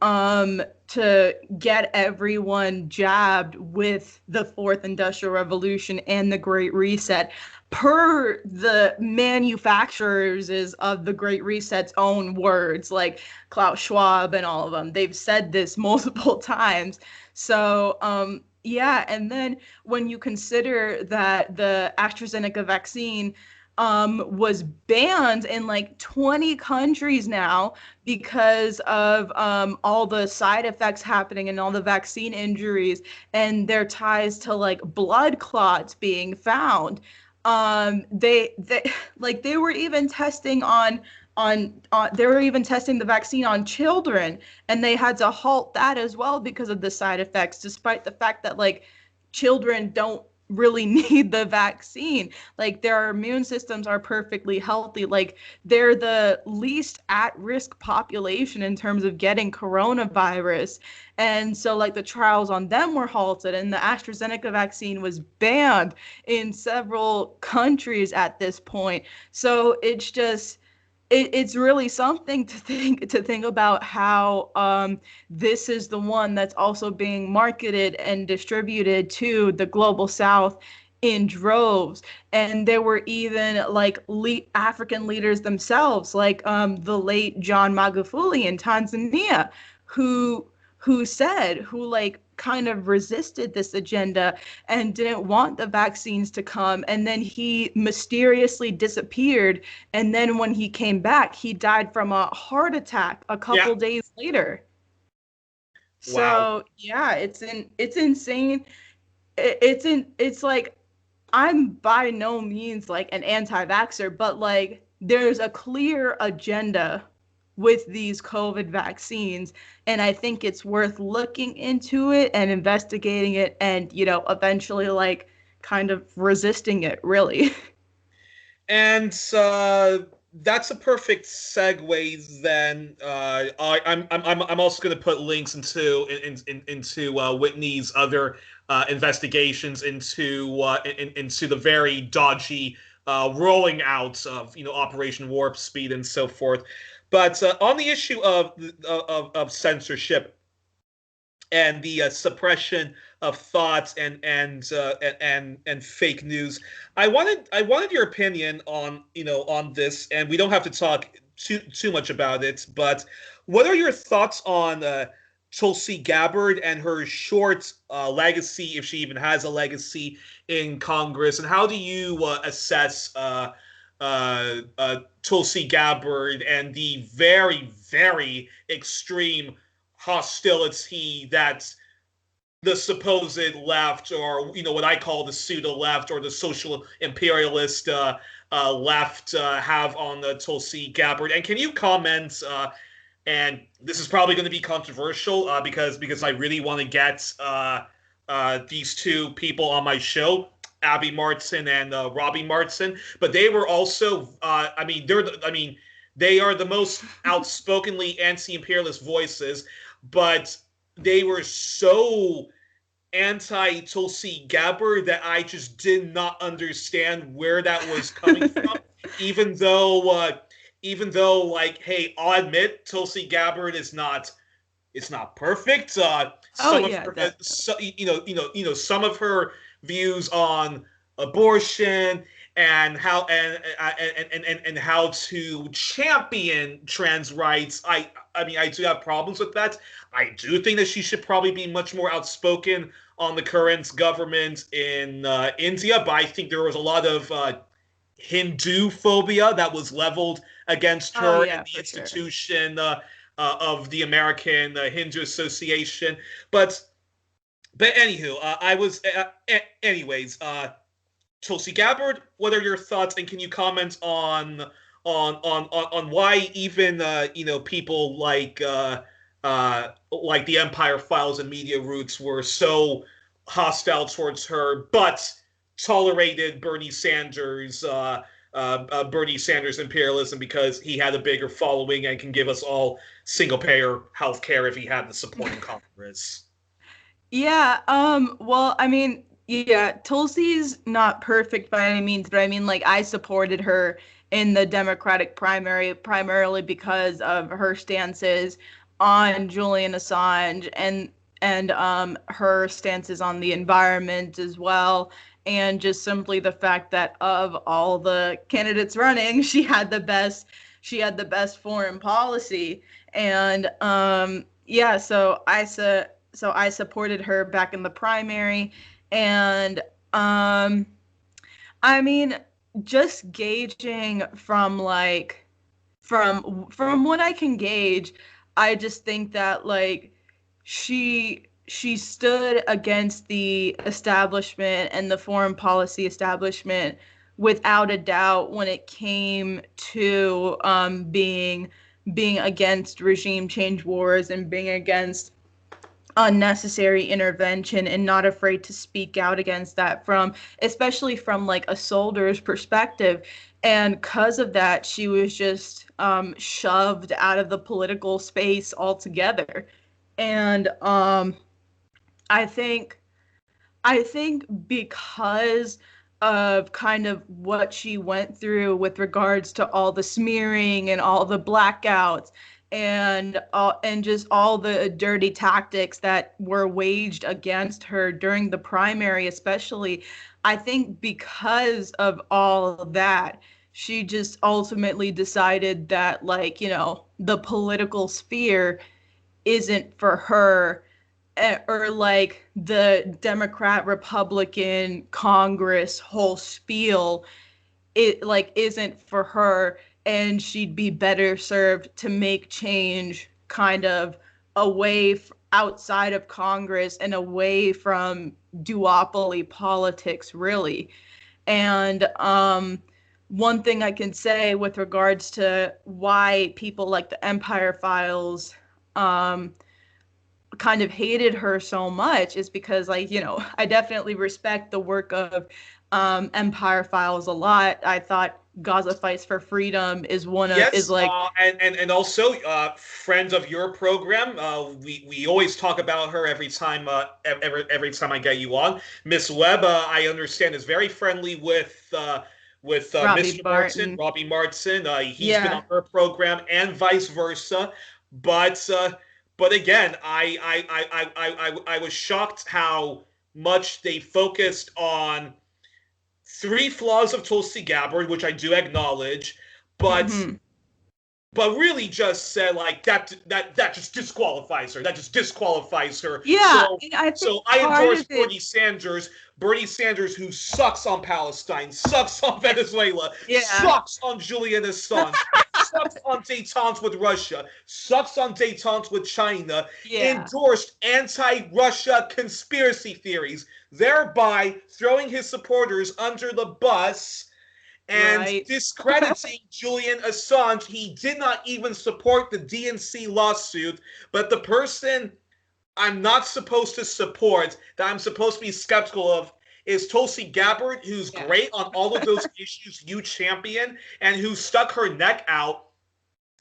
get everyone jabbed with the Fourth Industrial Revolution and the Great Reset, per the manufacturers of the Great Reset's own words, like Klaus Schwab and all of them. They've said this multiple times. So yeah, and then when you consider that the AstraZeneca vaccine was banned in like 20 countries now because of all the side effects happening and all the vaccine injuries and their ties to like blood clots being found. They were even testing the vaccine on children, and they had to halt that as well because of the side effects, despite the fact that like children don't really need the vaccine. Like their immune systems are perfectly healthy. Like they're the least at-risk population in terms of getting coronavirus. And so like the trials on them were halted, and the AstraZeneca vaccine was banned in several countries at this point. So it's just it's really something to think about how this is the one that's also being marketed and distributed to the global South in droves. And there were even like African leaders themselves, like the late John Magufuli in Tanzania, who who like kind of resisted this agenda and didn't want the vaccines to come, and then he mysteriously disappeared, and then when he came back he died from a heart attack a couple days later. Wow. So yeah, it's insane. It's like, I'm by no means like an anti-vaxxer, but like there's a clear agenda with these COVID vaccines, and I think it's worth looking into it and investigating it, and eventually like kind of resisting it, really. And that's a perfect segue. Then I'm also going to put links into Whitney's other investigations into the very dodgy rolling out of Operation Warp Speed and so forth. But on the issue of censorship and the suppression of thoughts and fake news. I wanted your opinion on this, and we don't have to talk too much about it. But what are your thoughts on Tulsi Gabbard and her short legacy, if she even has a legacy in Congress, and how do you assess Tulsi Gabbard and the very, very extreme hostility that the supposed left, or what I call the pseudo-left or the social imperialist left, have on Tulsi Gabbard? And can you comment? And this is probably going to be controversial because I really want to get these two people on my show, Abby Martin and Robby Martin. But they were also, they are the most outspokenly anti-imperialist voices, but they were so anti-Tulsi Gabbard that I just did not understand where that was coming from. even though, like, hey, I'll admit Tulsi Gabbard is not, it's not perfect. Some of her, some of her views on abortion and how and how to champion trans rights. I do have problems with that. I do think that she should probably be much more outspoken on the current government in India, but I think there was a lot of Hindu phobia that was leveled against her in the institution of the American Hindu Association. But anywho, anyways. Tulsi Gabbard, what are your thoughts, and can you comment on why even people like the Empire Files and Media Roots were so hostile towards her, but tolerated Bernie Sanders imperialism because he had a bigger following and can give us all single-payer health care if he had the support in Congress? Yeah, well, I mean, yeah, Tulsi's not perfect by any means, but I mean, like, I supported her in the Democratic primary primarily because of her stances on Julian Assange and her stances on the environment as well, and just simply the fact that of all the candidates running, she had the best foreign policy. And yeah, so I supported her back in the primary. And I mean, just gauging from like from what I can gauge, I just think that like she stood against the establishment and the foreign policy establishment without a doubt when it came to being against regime change wars and being against unnecessary intervention, and not afraid to speak out against that, from especially from like a soldier's perspective. And because of that, she was just shoved out of the political space altogether. And I think because of kind of what she went through with regards to all the smearing and all the blackouts and just all the dirty tactics that were waged against her during the primary, especially. I think because of all of that, she just ultimately decided that, like, the political sphere isn't for her, or like the Democrat Republican Congress whole spiel, it like isn't for her, and she'd be better served to make change kind of outside of Congress and away from duopoly politics, really. And one thing I can say with regards to why people like the Empire Files kind of hated her so much is because, like, I definitely respect the work of Empire Files a lot. I thought Gaza Fights for Freedom is one of is like and also friends of your program. We always talk about her every time I get you on. Miss Webb, I understand, is very friendly with Mr. Martin, Robby Martin. He's been on her program and vice versa. But again, I was shocked how much they focused on three flaws of Tulsi Gabbard, which I do acknowledge, but really just said like that just disqualifies her. That just disqualifies her. Yeah. So I endorse Bernie Sanders, who sucks on Palestine, sucks on Venezuela, sucks on Julian Assange, sucks on détente with Russia, sucks on détente with China, endorsed anti-Russia conspiracy theories, thereby throwing his supporters under the bus and discrediting Julian Assange. He did not even support the DNC lawsuit, but the person I'm not supposed to support, that I'm supposed to be skeptical of, is Tulsi Gabbard, who's great on all of those issues you champion, and who stuck her neck out,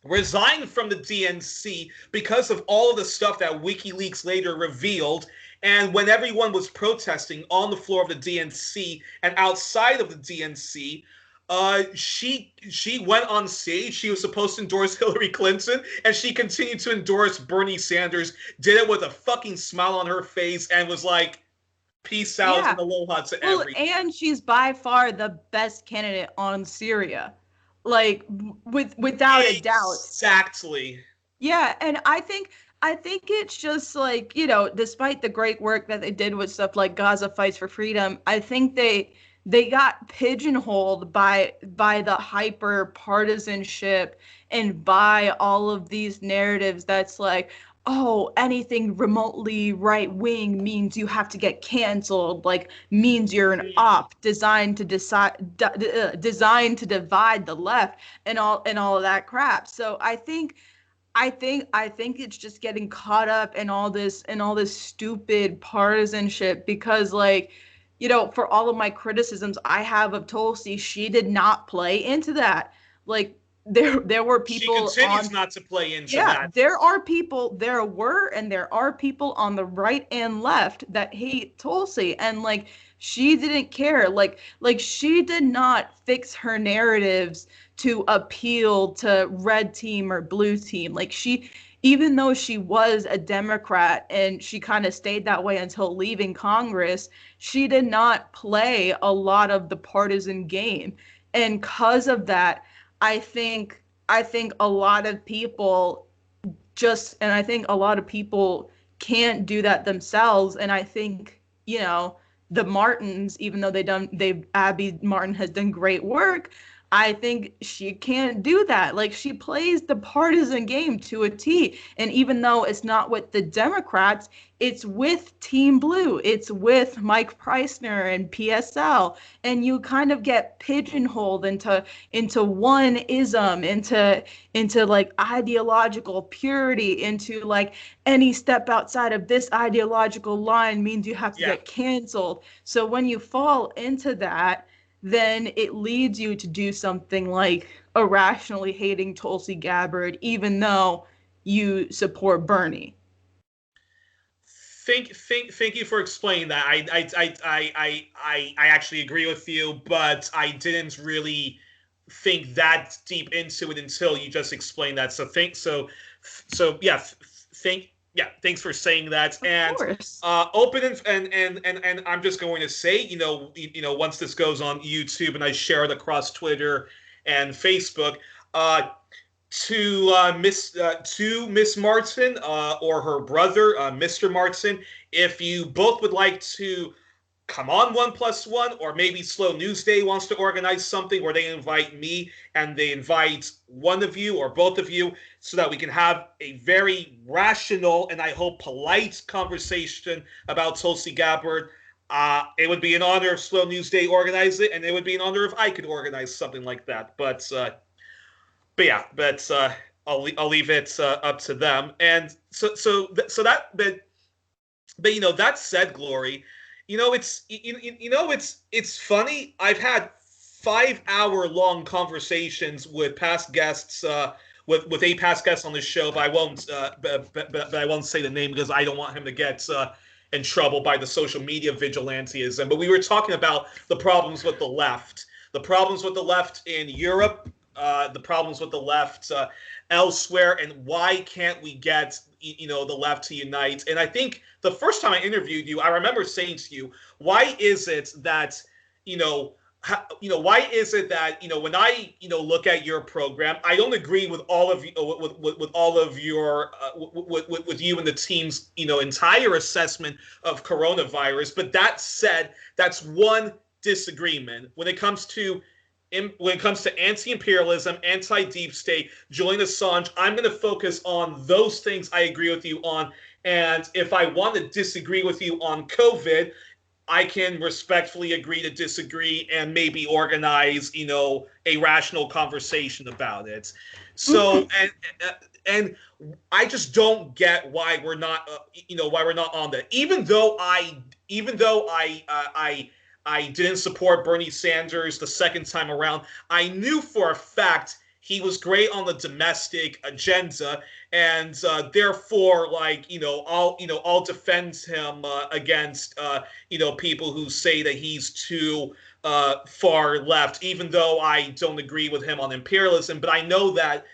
resigned from the DNC because of all of the stuff that WikiLeaks later revealed. And when everyone was protesting on the floor of the DNC and outside of the DNC, she went on stage. She was supposed to endorse Hillary Clinton, and she continued to endorse Bernie Sanders, did it with a fucking smile on her face, and was like, peace out and aloha to everyone. And she's by far the best candidate on Syria, like without a doubt. Exactly. Yeah, and I think it's just like, despite the great work that they did with stuff like Gaza Fights for Freedom, I think they got pigeonholed by the hyper partisanship and by all of these narratives that's like, oh, anything remotely right wing means you have to get canceled, like means you're an op designed to divide the left and all of that crap. So I think it's just getting caught up in all this stupid partisanship because, like, for all of my criticisms I have of Tulsi, she did not play into that. Like, there were people. She continues not to play into that. There were and there are people on the right and left that hate Tulsi, and like she didn't care. Like she did not fix her narratives to appeal to red team or blue team. Like even though she was a Democrat and she kind of stayed that way until leaving Congress, she did not play a lot of the partisan game. And because of that, I think a lot of people can't do that themselves. And I think, the Martins, even though Abby Martin has done great work, I think she can't do that. Like, she plays the partisan game to a T. And even though it's not with the Democrats, it's with Team Blue. It's with Mike Prysner and PSL. And you kind of get pigeonholed into one ism, into like ideological purity, into like any step outside of this ideological line means you have to get canceled. So when you fall into that, then it leads you to do something like irrationally hating Tulsi Gabbard, even though you support Bernie. thank you for explaining that. I actually agree with you, but I didn't really think that deep into it until you just explained that. So thanks for saying that. Of course. Open and I'm just going to say, once this goes on YouTube and I share it across Twitter and Facebook, to Miss Martin or her brother, Mr. Martin, if you both would like to come on 1+1, or maybe Slow News Day wants to organize something where they invite me and they invite one of you or both of you, so that we can have a very rational and I hope polite conversation about Tulsi Gabbard. It would be an honor if Slow News Day organized it, and it would be an honor if I could organize something like that. But I'll leave it up to them. And that said, Glory, it's funny. I've had 5-hour-long conversations with past guests, with a past guest on the show, but I won't I won't say the name because I don't want him to get in trouble by the social media vigilantism. But we were talking about the problems with the left in Europe, the problems with the left elsewhere, and why can't we get the left to unite? And I think the first time I interviewed you, I remember saying to you, why is it that when I look at your program, I don't agree with all of you, with all of your with you and the team's entire assessment of coronavirus. But that said, that's one disagreement when it comes to anti-imperialism, anti-deep state, Julian Assange. I'm going to focus on those things I agree with you on. And if I want to disagree with you on COVID, I can respectfully agree to disagree and maybe organize, a rational conversation about it. So, and I just don't get why we're not, on that. Even though I didn't support Bernie Sanders the second time around, I knew for a fact he was great on the domestic agenda, and therefore, I'll defend him against people who say that he's too far left, even though I don't agree with him on imperialism. But I know that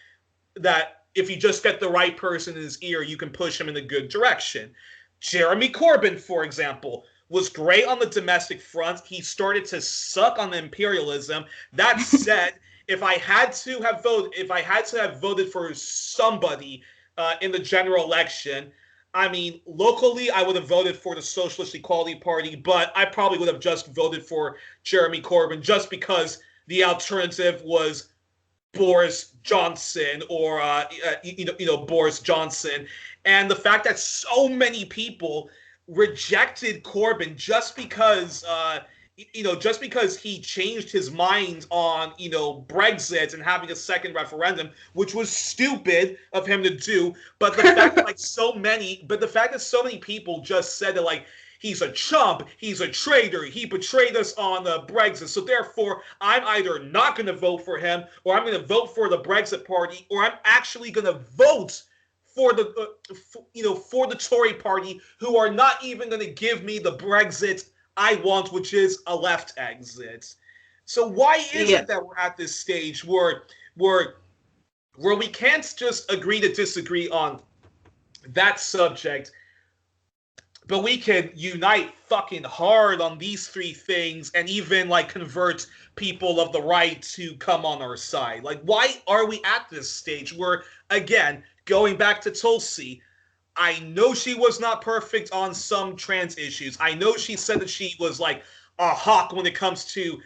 if you just get the right person in his ear, you can push him in a good direction. Jeremy Corbyn, for example, was great on the domestic front. He started to suck on the imperialism. That said, if I had to have voted for somebody in the general election, I mean, locally, I would have voted for the Socialist Equality Party, but I probably would have just voted for Jeremy Corbyn just because the alternative was Boris Johnson or Boris Johnson. And the fact that so many people rejected Corbyn just because he changed his mind on Brexit and having a second referendum, which was stupid of him to do. But the fact that so many people just said that he's a chump, he's a traitor, he betrayed us on Brexit. So therefore, I'm either not going to vote for him, or I'm going to vote for the Brexit Party, or I'm actually going to vote for the for the Tory party, who are not even going to give me the Brexit I want, which is a left exit. So why is it that we're at this stage where we can't just agree to disagree on that subject, but we can unite fucking hard on these three things and even convert people of the right to come on our side? Why are we at this stage where, again, going back to Tulsi, I know she was not perfect on some trans issues. I know she said that she was a hawk when it comes to,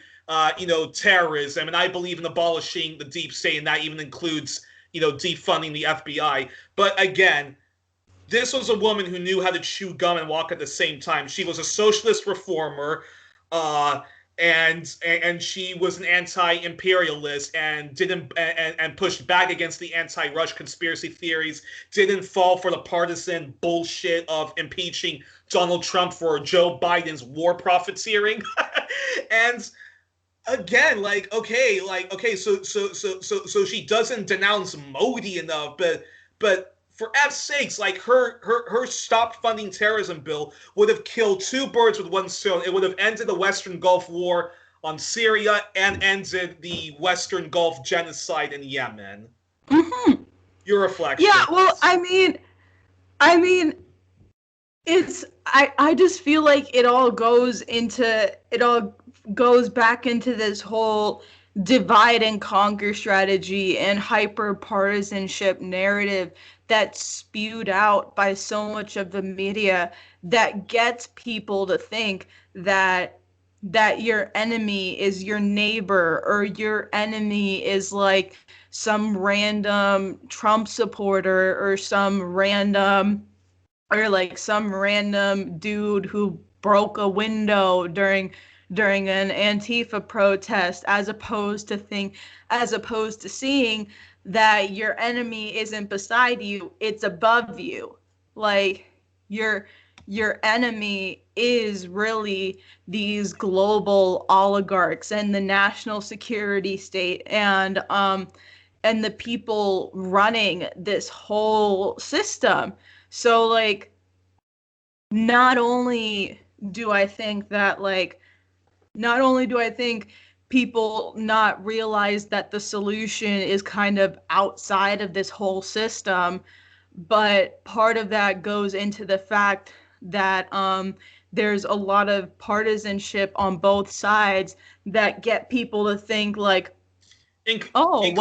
terrorism. And I believe in abolishing the deep state, and that even includes, defunding the FBI. But again, this was a woman who knew how to chew gum and walk at the same time. She was a socialist reformer, and she was an anti-imperialist and didn't and pushed back against the anti-Rush conspiracy theories, didn't fall for the partisan bullshit of impeaching Donald Trump for Joe Biden's war profiteering. And again, so she doesn't denounce Modi enough, but for F's sakes, like her stop funding terrorism bill would have killed two birds with one stone. It would have ended the Western Gulf War on Syria and ended the Western Gulf genocide in Yemen. Mm-hmm. Your reflection. Yeah, well, I mean, it's I just feel like it all goes back into this whole divide and conquer strategy and hyper partisanship narrative that's spewed out by so much of the media that gets people to think that your enemy is your neighbor, or your enemy is like some random Trump supporter, or some random dude who broke a window during an Antifa protest, as opposed to seeing that your enemy isn't beside you, it's above you. Like your enemy is really these global oligarchs and the national security state, and the people running this whole system. So like, not only do I think people not realize that the solution is kind of outside of this whole system, but part of that goes into the fact that there's a lot of partisanship on both sides that get people to think like, including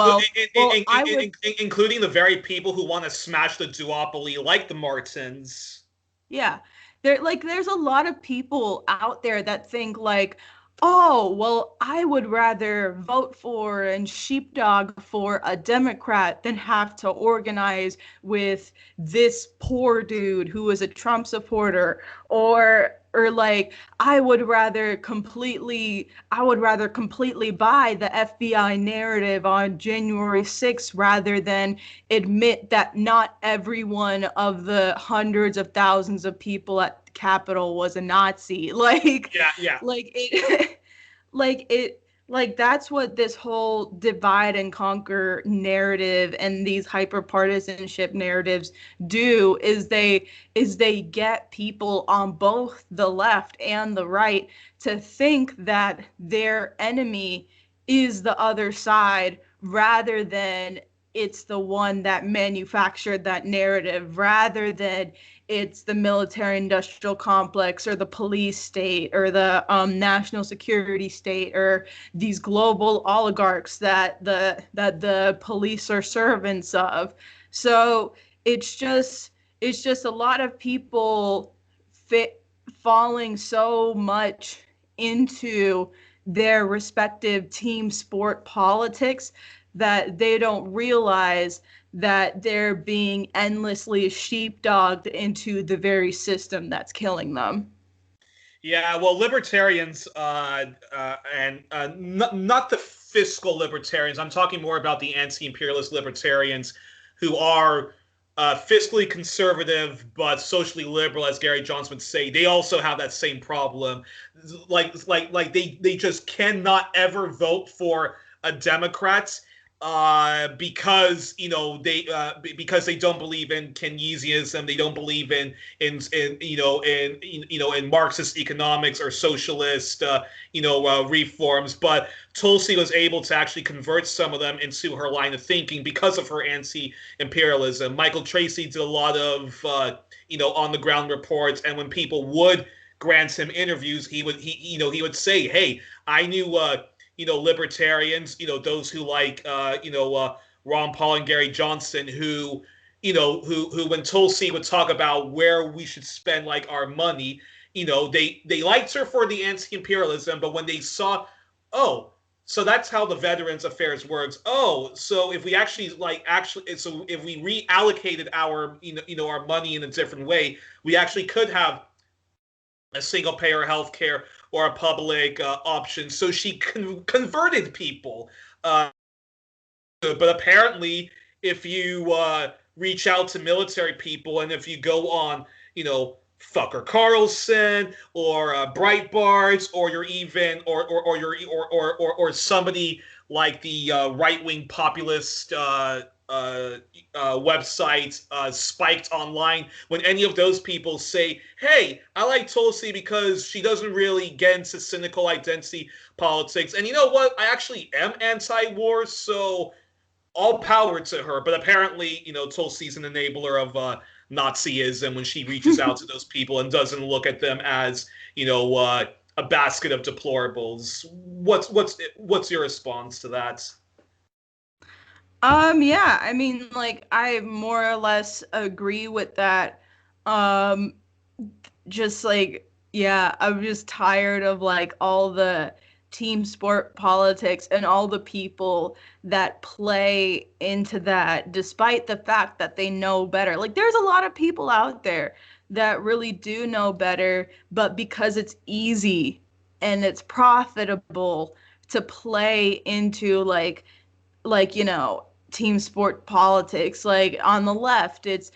the very people who want to smash the duopoly, like the Martins. Yeah, there's a lot of people out there that think like, oh, well, I would rather vote for and sheepdog for a Democrat than have to organize with this poor dude who is a Trump supporter, or like, I would rather completely buy the FBI narrative on January 6th rather than admit that not every one of the hundreds of thousands of people at the Capitol was a Nazi. That's what this whole divide and conquer narrative and these hyper partisanship narratives do, is they get people on both the left and the right to think that their enemy is the other side, rather than it's the one that manufactured that narrative, rather than it's the military industrial complex or the police state or the national security state or these global oligarchs that the police are servants of. So it's just a lot of people falling so much into their respective team sport politics that they don't realize that they're being endlessly sheepdogged into the very system that's killing them. Yeah, well, libertarians, and not the fiscal libertarians. I'm talking more about the anti-imperialist libertarians, who are fiscally conservative but socially liberal, as Gary Johnson would say. They also have that same problem. Like they just cannot ever vote for a Democrat because because they don't believe in Keynesianism, they don't believe in Marxist economics or socialist reforms. But Tulsi was able to actually convert some of them into her line of thinking because of her anti-imperialism. Michael Tracy did a lot of on the ground reports, and when people would grant him interviews, he would say, "Hey, I knew." Libertarians, those who like, Ron Paul and Gary Johnson, who when Tulsi would talk about where we should spend like our money, they liked her for the anti-imperialism, but when they saw, oh, so that's how the Veterans Affairs works. Oh, so if we so if we reallocated our, our money in a different way, we actually could have a single payer healthcare or a public option. So she converted people. But apparently, if you reach out to military people, and if you go on, Fucker Carlson or Breitbart, or you're even or somebody like the right wing populist website spiked online when any of those people say, hey, I like Tulsi because she doesn't really get into cynical identity politics. And you know what? I actually am anti-war, so all power to her. But apparently, Tulsi's an enabler of Nazism when she reaches out to those people and doesn't look at them as, a basket of deplorables. What's your response to that? Yeah, I mean, like, I more or less agree with that. Um, just like, yeah, I'm just tired of like all the team sport politics and all the people that play into that, despite the fact that they know better. Like, there's a lot of people out there that really do know better, but because it's easy and it's profitable to play into team sport politics, like on the left, it's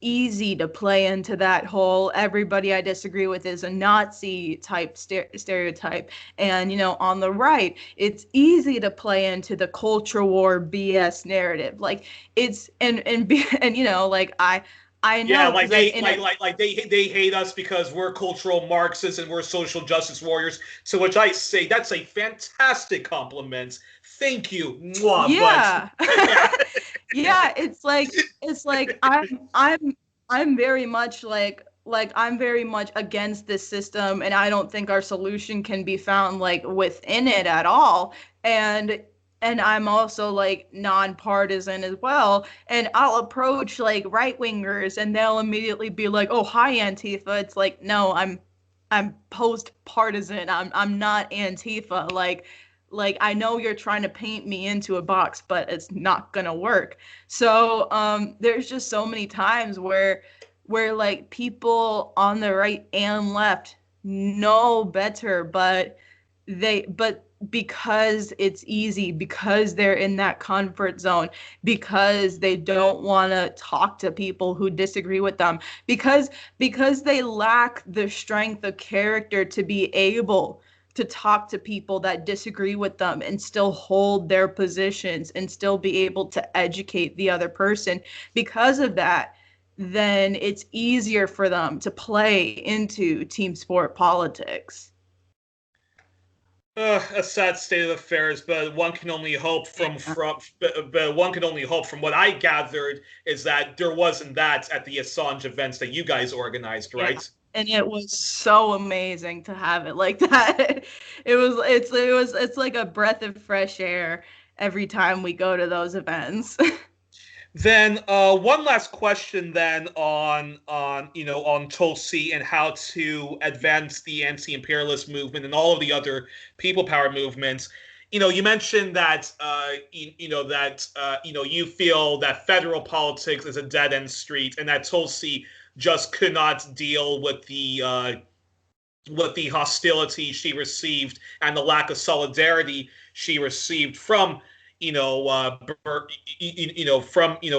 easy to play into that whole everybody I disagree with is a Nazi type stereotype. And on the right, it's easy to play into the culture war BS narrative. Like, it's and like I Yeah, know like because they hate us because we're cultural Marxists and we're social justice warriors. To which I say that's a fantastic compliment. Thank you. Mwah. But yeah. yeah. Yeah, it's like I'm very much like I'm very much against this system, and I don't think our solution can be found like within it at all. And I'm also like nonpartisan as well, and I'll approach like right wingers and they'll immediately be like, "Oh, hi Antifa." It's like, "No, I'm post partisan. I'm not Antifa." Like I know you're trying to paint me into a box, but it's not gonna work. So there's just so many times where like people on the right and left know better, but because it's easy, because they're in that comfort zone, because they don't want to talk to people who disagree with them, because they lack the strength of character to be able to talk to people that disagree with them and still hold their positions and still be able to educate the other person. Because of that, then it's easier for them to play into team sport politics. A sad state of affairs, but one can only hope but one can only hope from what I gathered is that there wasn't that at the Assange events that you guys organized, Yeah. right? And it was so amazing to have it like that. It's like a breath of fresh air every time we go to those events. Then one last question then on Tulsi and how to advance the anti-imperialist movement and all of the other people power movements. You mentioned that you feel that federal politics is a dead end street and that Tulsi just could not deal with the hostility she received and the lack of solidarity she received from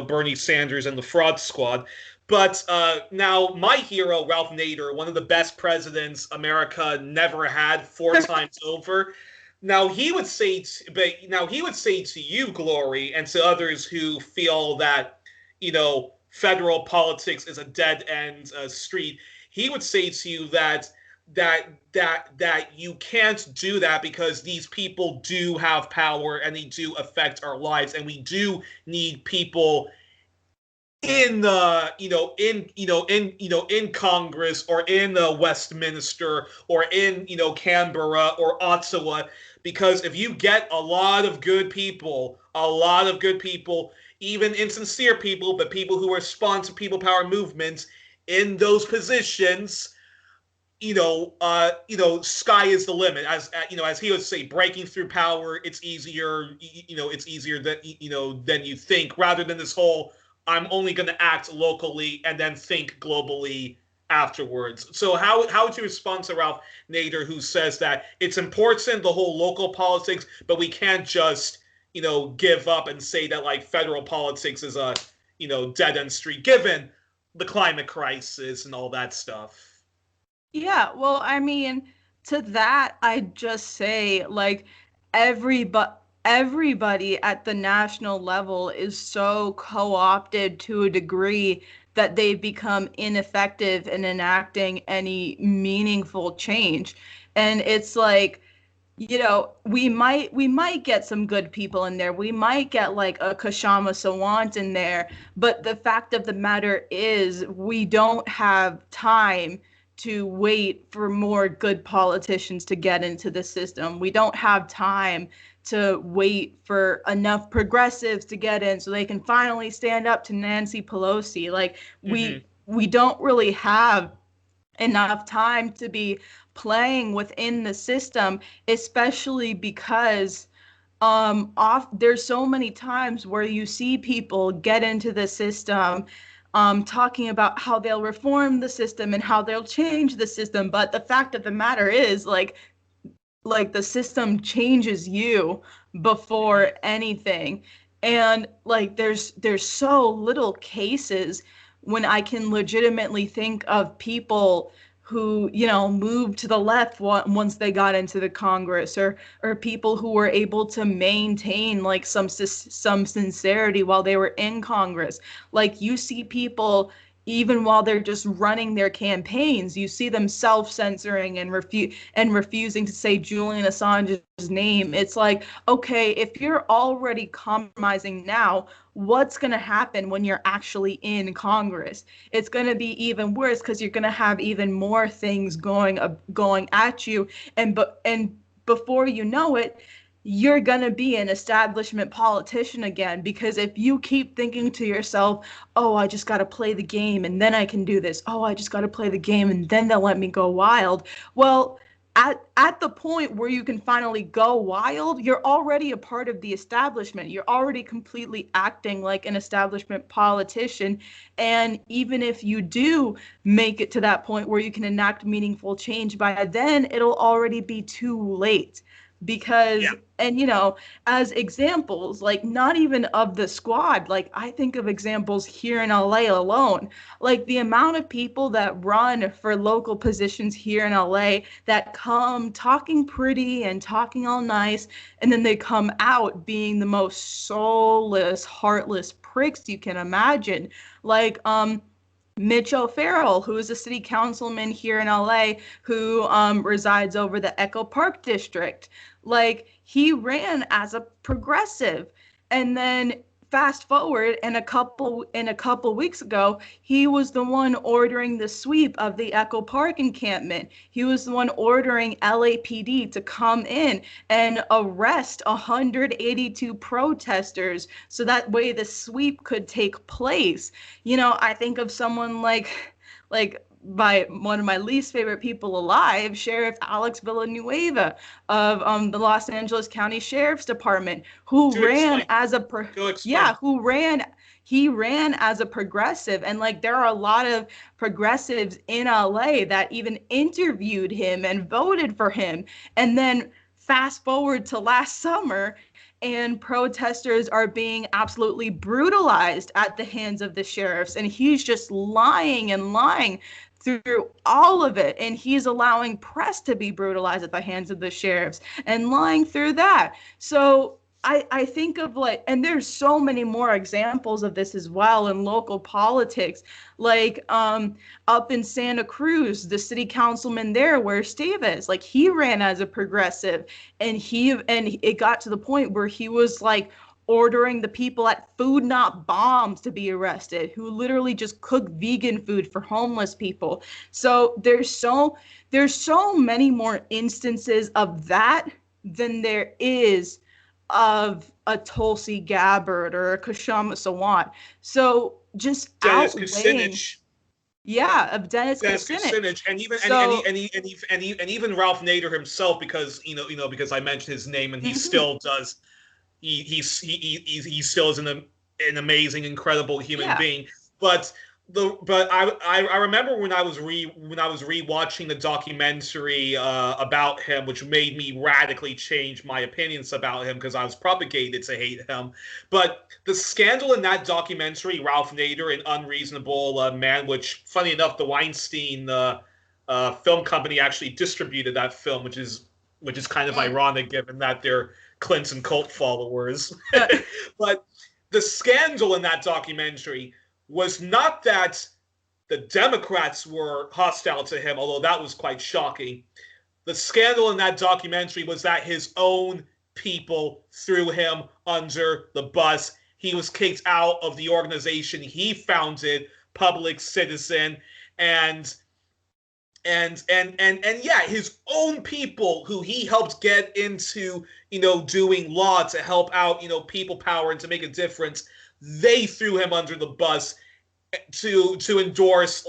Bernie Sanders and the Fraud Squad. But now my hero Ralph Nader, one of the best presidents America never had, 4 times over. Now he would say to you, Glory, and to others who feel that federal politics is a dead end street. He would say to you that you can't do that because these people do have power and they do affect our lives, and we do need people in the in Congress or in Westminster or in Canberra or Ottawa, because if you get a lot of good people, even insincere people, but people who respond to people power movements in those positions, sky is the limit. As he would say, breaking through power, it's easier. It's easier than you think. Rather than this whole, I'm only going to act locally and then think globally afterwards. So how would you respond to Ralph Nader, who says that it's important, the whole local politics, but we can't just give up and say that like federal politics is a dead end street given the climate crisis and all that stuff. Yeah, well, I mean, to that, I just say like everybody. everybody at the national level is so co-opted to a degree that they've become ineffective in enacting any meaningful change. And it's like, we might get some good people in there. We might get like a Kshama Sawant in there, but the fact of the matter is we don't have time to wait for more good politicians to get into the system. We don't have time to wait for enough progressives to get in so they can finally stand up to Nancy Pelosi. Like we don't really have enough time to be playing within the system, especially because there's so many times where you see people get into the system talking about how they'll reform the system and how they'll change the system, but the fact of the matter is, like the system changes you before anything. And like there's so little cases when I can legitimately think of people who, moved to the left once they got into the Congress, or people who were able to maintain like some sincerity while they were in Congress. Like you see people, even while they're just running their campaigns, you see them self-censoring and refusing to say Julian Assange's name. It's like, okay, if you're already compromising now, what's going to happen when you're actually in Congress? It's going to be even worse because you're going to have even more things going at you, and before you know it, you're going to be an establishment politician again. Because if you keep thinking to yourself, oh, I just got to play the game and then I can do this. Oh, I just got to play the game and then they'll let me go wild. Well, at the point where you can finally go wild, you're already a part of the establishment. You're already completely acting like an establishment politician. And even if you do make it to that point where you can enact meaningful change, by then it'll already be too late. Because, and as examples, like not even of the squad, like I think of examples here in LA alone, like the amount of people that run for local positions here in LA that come talking pretty and talking all nice, and then they come out being the most soulless, heartless pricks you can imagine. Like, Mitch O'Farrell, who is a city councilman here in LA, who resides over the Echo Park district. Like, he ran as a progressive, and then fast forward, and a couple weeks ago, he was the one ordering the sweep of the Echo Park encampment. He was the one ordering LAPD to come in and arrest 182 protesters so that way the sweep could take place. I think of someone like by one of my least favorite people alive, Sheriff Alex Villanueva of the Los Angeles County Sheriff's Department, who ran as a he ran as a progressive. And like there are a lot of progressives in LA that even interviewed him and voted for him. And then fast forward to last summer, and protesters are being absolutely brutalized at the hands of the sheriffs, and he's just lying and lying through all of it, and he's allowing press to be brutalized at the hands of the sheriffs and lying through that. So I think of like, and there's so many more examples of this as well in local politics, like up in Santa Cruz, the city councilman there, where Steve is, like he ran as a progressive, and it got to the point where he was like ordering the people at Food Not Bombs to be arrested, who literally just cook vegan food for homeless people. So there's so many more instances of that than there is of a Tulsi Gabbard or a Kshama Sawant. So just Dennis outweighing, Kucinich. Of Dennis Kucinich, and even Ralph Nader himself, because because I mentioned his name, and he still does. He still is an amazing, incredible human being. But I remember when I was rewatching the documentary about him, which made me radically change my opinions about him because I was propagated to hate him. But the scandal in that documentary, Ralph Nader, an unreasonable man, which funny enough, the Weinstein film company actually distributed that film, which is kind of ironic given that they're Clinton cult followers. But the scandal in that documentary was not that the Democrats were hostile to him, although that was quite shocking. The scandal in that documentary was that his own people threw him under the bus. He was kicked out of the organization he founded, Public Citizen, and yeah, his own people who he helped get into, doing law to help out, people power and to make a difference, they threw him under the bus to endorse,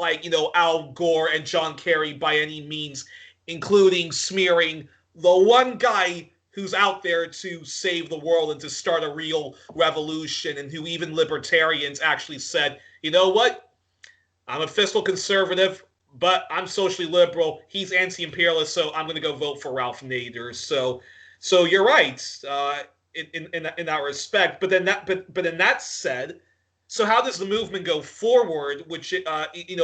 Al Gore and John Kerry by any means, including smearing the one guy who's out there to save the world and to start a real revolution, and who even libertarians actually said, you know what? I'm a fiscal conservative, but I'm socially liberal. He's anti-imperialist, so I'm going to go vote for Ralph Nader. So you're right in that respect. But in that said, so how does the movement go forward? Which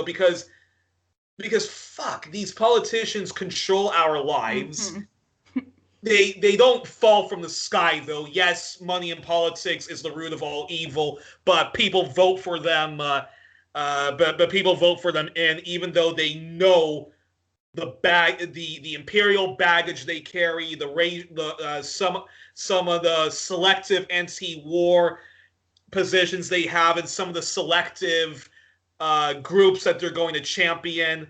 because fuck, these politicians control our lives. Mm-hmm. They don't fall from the sky, though. Yes, money in politics is the root of all evil, but people vote for them. But people vote for them even though they know the imperial baggage they carry, some of the selective anti-war positions they have, and some of the selective groups that they're going to champion.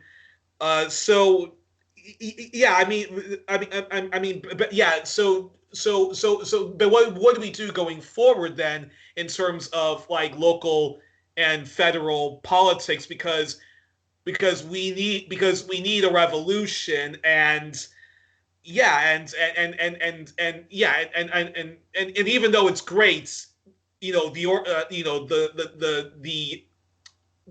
So yeah, but yeah. So but what do we do going forward then in terms of local and federal politics, because we need a revolution, and even though it's great,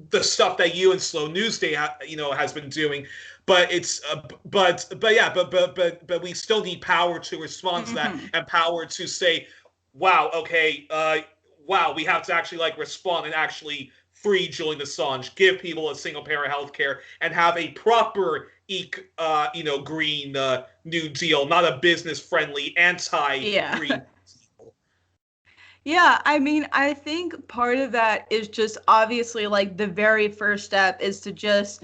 the stuff that you and Slow News Day has been doing, but it's but we still need power to respond to that, and power to say, wow, okay, wow, we have to actually respond and actually free Julian Assange, give people a single payer health care, and have a proper green New Deal, not a business friendly anti-green deal. Yeah, I think part of that is just obviously the very first step is to just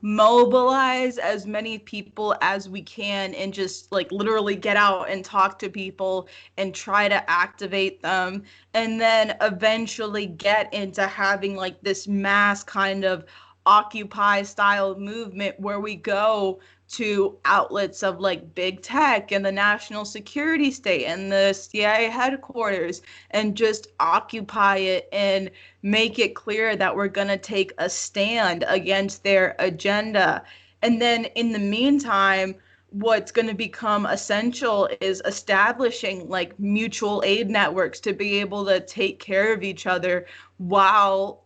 mobilize as many people as we can, and just literally get out and talk to people and try to activate them, and then eventually get into having this mass kind of Occupy style movement where we go to outlets of big tech and the national security state and the CIA headquarters, and just occupy it and make it clear that we're going to take a stand against their agenda. And then in the meantime, what's going to become essential is establishing mutual aid networks to be able to take care of each other while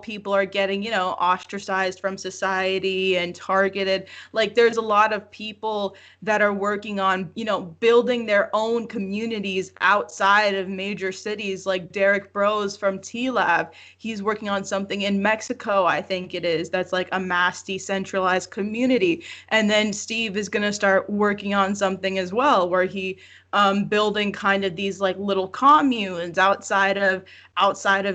people are getting, ostracized from society and targeted. There's a lot of people that are working on, building their own communities outside of major cities, like Derek Bros from T-Lab. He's working on something in Mexico, I think it is, that's a mass decentralized community. And then Steve is going to start working on something as well, where he building kind of these little communes outside of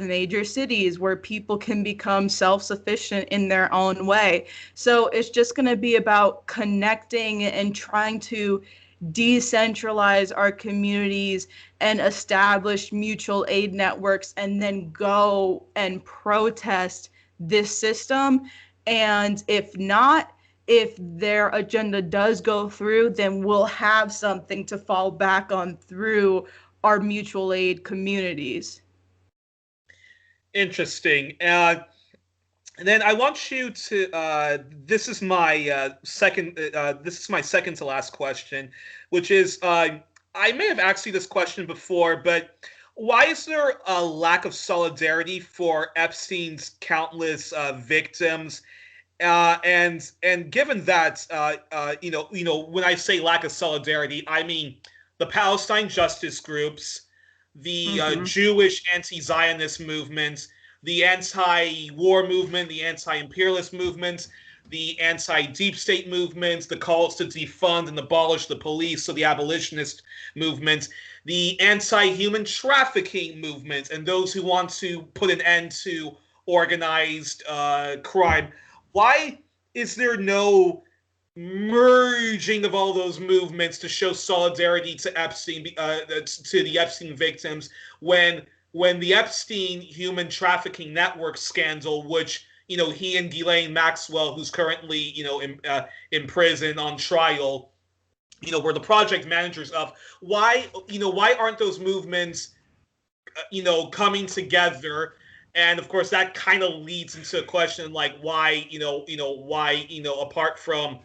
major cities where people can become self-sufficient in their own way. So it's just going to be about connecting and trying to decentralize our communities and establish mutual aid networks, and then go and protest this system. And if not, if their agenda does go through, then we'll have something to fall back on through our mutual aid communities. Interesting. And then I want you to. This is my second. This is my second to last question, which is I may have asked you this question before, but why is there a lack of solidarity for Epstein's countless victims? And given that, when I say lack of solidarity, I mean the Palestine justice groups, the Jewish anti-Zionist movement, the anti-war movement, the anti-imperialist movement, the anti-deep state movement, the calls to defund and abolish the police, so the abolitionist movement. the anti-human trafficking movement, and those who want to put an end to organized crime. Why is there no merging of all those movements to show solidarity to Epstein, to the Epstein victims, when the Epstein human trafficking network scandal, which he and Ghislaine Maxwell, who's currently in prison on trial, were the project managers of. Why aren't those movements coming together? And of course, that kind of leads into a question like why apart from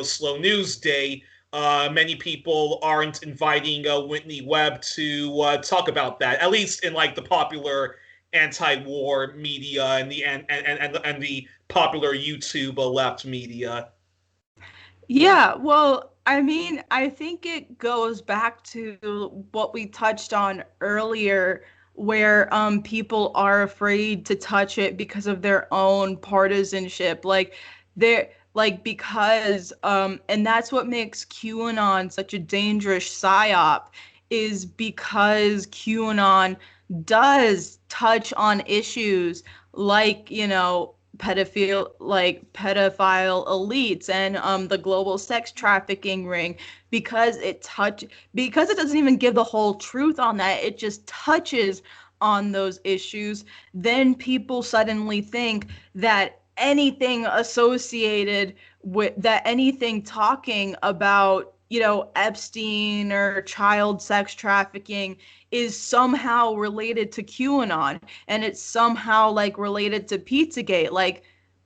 Slow News Day, many people aren't inviting Whitney Webb to talk about that, at least in like the popular anti-war media and the popular YouTube left media. Yeah, well, I mean, I think it goes back to what we touched on earlier, where people are afraid to touch it because of their own partisanship. Because and that's what makes QAnon such a dangerous psyop, is because QAnon does touch on issues like, pedophile elites and the global sex trafficking ring, because it doesn't even give the whole truth on that. It just touches on those issues. Then people suddenly think that anything associated with that, anything talking about Epstein or child sex trafficking is somehow related to QAnon, and it's somehow like related to Pizzagate. Like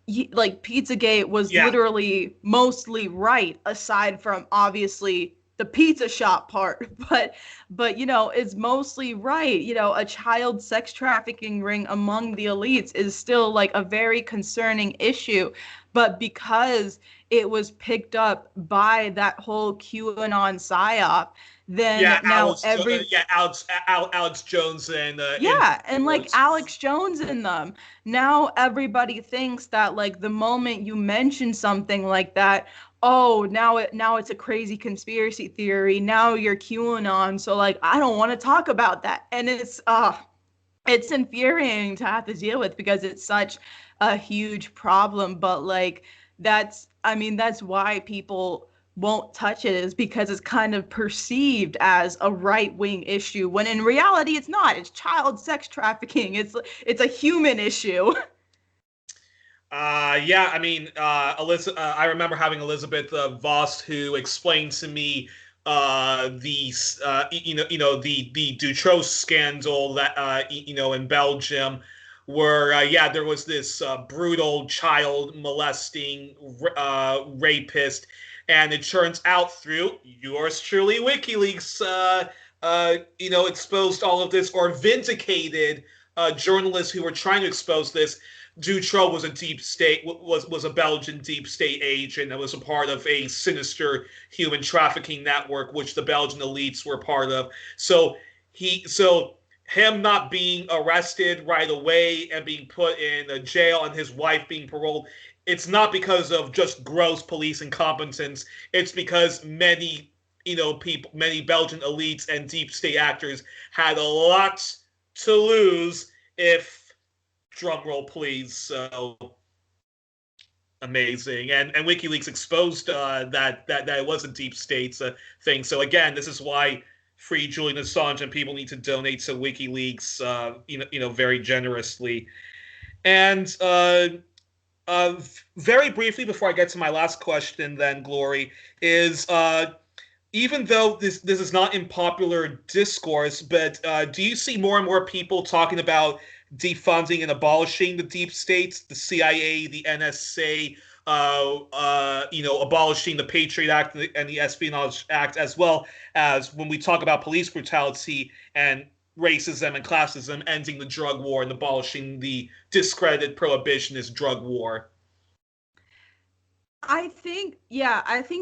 Pizzagate was literally mostly right, aside from obviously the pizza shop part, but it's mostly right. A child sex trafficking ring among the elites is still like a very concerning issue, but because it was picked up by that whole QAnon psyop, then now Alex Jones and and like Alex Jones in them. Now everybody thinks that like the moment you mention something like that, oh, now it's a crazy conspiracy theory. Now you're QAnon, so like I don't want to talk about that, and it's infuriating to have to deal with because it's such a huge problem. But like that's why people won't touch it, is because it's kind of perceived as a right-wing issue when in reality it's not. It's child sex trafficking. It's a human issue. I remember having Elizabeth Voss, who explained to me the Dutroux scandal that in Belgium, where there was this brutal child molesting rapist, and it turns out through yours truly WikiLeaks exposed all of this, or vindicated journalists who were trying to expose this. Dutroux was a Belgian deep state agent that was a part of a sinister human trafficking network, which the Belgian elites were part of. So him not being arrested right away and being put in a jail, and his wife being paroled, it's not because of just gross police incompetence. It's because many Belgian elites and deep state actors had a lot to lose if. Drum roll, please. So amazing, and WikiLeaks exposed that it was a deep states thing. So again, this is why free Julian Assange, and people need to donate to WikiLeaks, very generously. And very briefly before I get to my last question, then Glory, is even though this is not in popular discourse, but do you see more and more people talking about defunding and abolishing the deep states, the CIA, the NSA, abolishing the Patriot Act and the Espionage Act, as well as when we talk about police brutality and racism and classism, ending the drug war and abolishing the discredited prohibitionist drug war? I think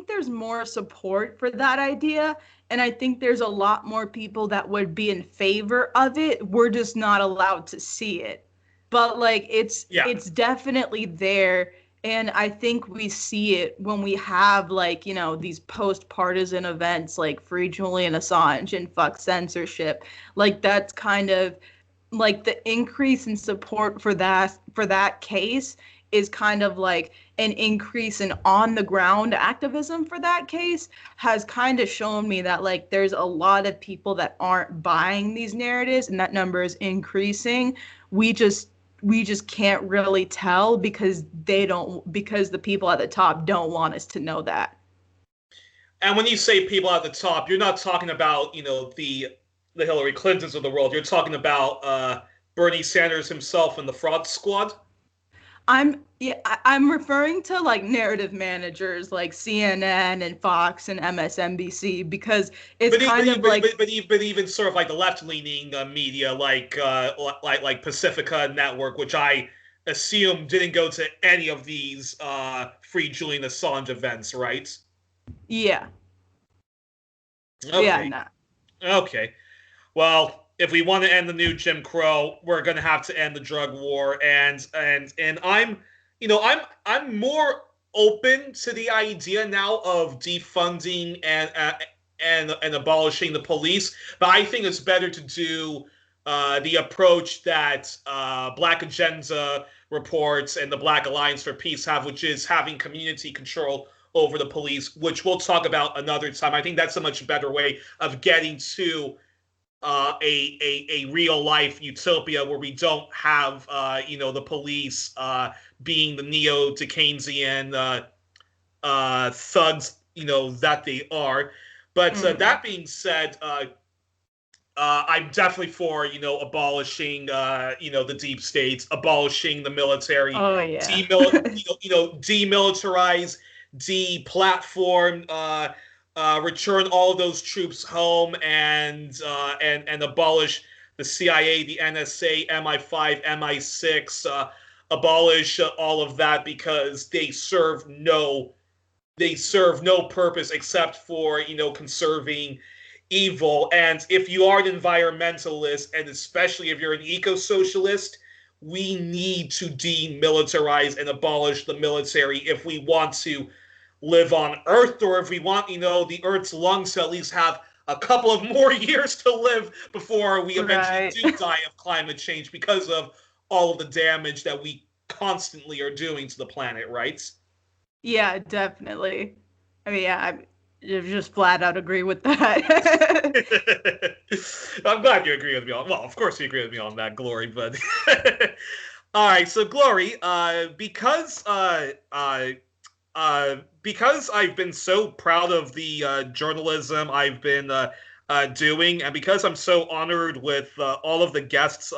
there's more support for that idea. And I think there's a lot more people that would be in favor of it. We're just not allowed to see it. But like it's definitely there. And I think we see it when we have, like, you know, these post-partisan events like Free Julian Assange and Fuck Censorship. Like, that's kind of like the increase in support for that case is kind of like an increase in on the ground activism for that case has kind of shown me that, like, there's a lot of people that aren't buying these narratives, and that number is increasing. We just can't really tell because the people at the top don't want us to know that. And when you say people at the top, you're not talking about, the Hillary Clintons of the world. You're talking about Bernie Sanders himself and the fraud squad. I'm referring to, like, narrative managers like CNN and Fox and MSNBC, because it's But even sort of like the left-leaning media, like Pacifica Network, which I assume didn't go to any of these Free Julian Assange events, right? Yeah. Okay. Yeah, nah. Okay. Well, if we want to end the new Jim Crow, we're going to have to end the drug war, and I'm more open to the idea now of defunding and abolishing the police, but I think it's better to do the approach that Black Agenda reports and the Black Alliance for Peace have, which is having community control over the police, which we'll talk about another time. I think that's a much better way of getting to a real life utopia where we don't have the police being the neo-Dickensian thugs that they are. But that being said, I'm definitely for abolishing the deep states, abolishing the military, Oh yeah. demilitarize, deplatform, return all of those troops home, and abolish the CIA, the NSA, MI5, MI6, abolish all of that, because they serve no purpose except for conserving evil. And if you are an environmentalist, and especially if you're an eco-socialist, we need to demilitarize and abolish the military if we want to live on Earth, or if we want, the Earth's lungs to at least have a couple of more years to live before we eventually do die of climate change, because of all of the damage that we constantly are doing to the planet, right? Yeah, definitely. I mean, yeah, I just flat out agree with that. I'm glad you agree with me on. Well, of course you agree with me on that, Glory. But all right, so Glory, because I've been so proud of the journalism I've been doing, and because I'm so honored with all of the guests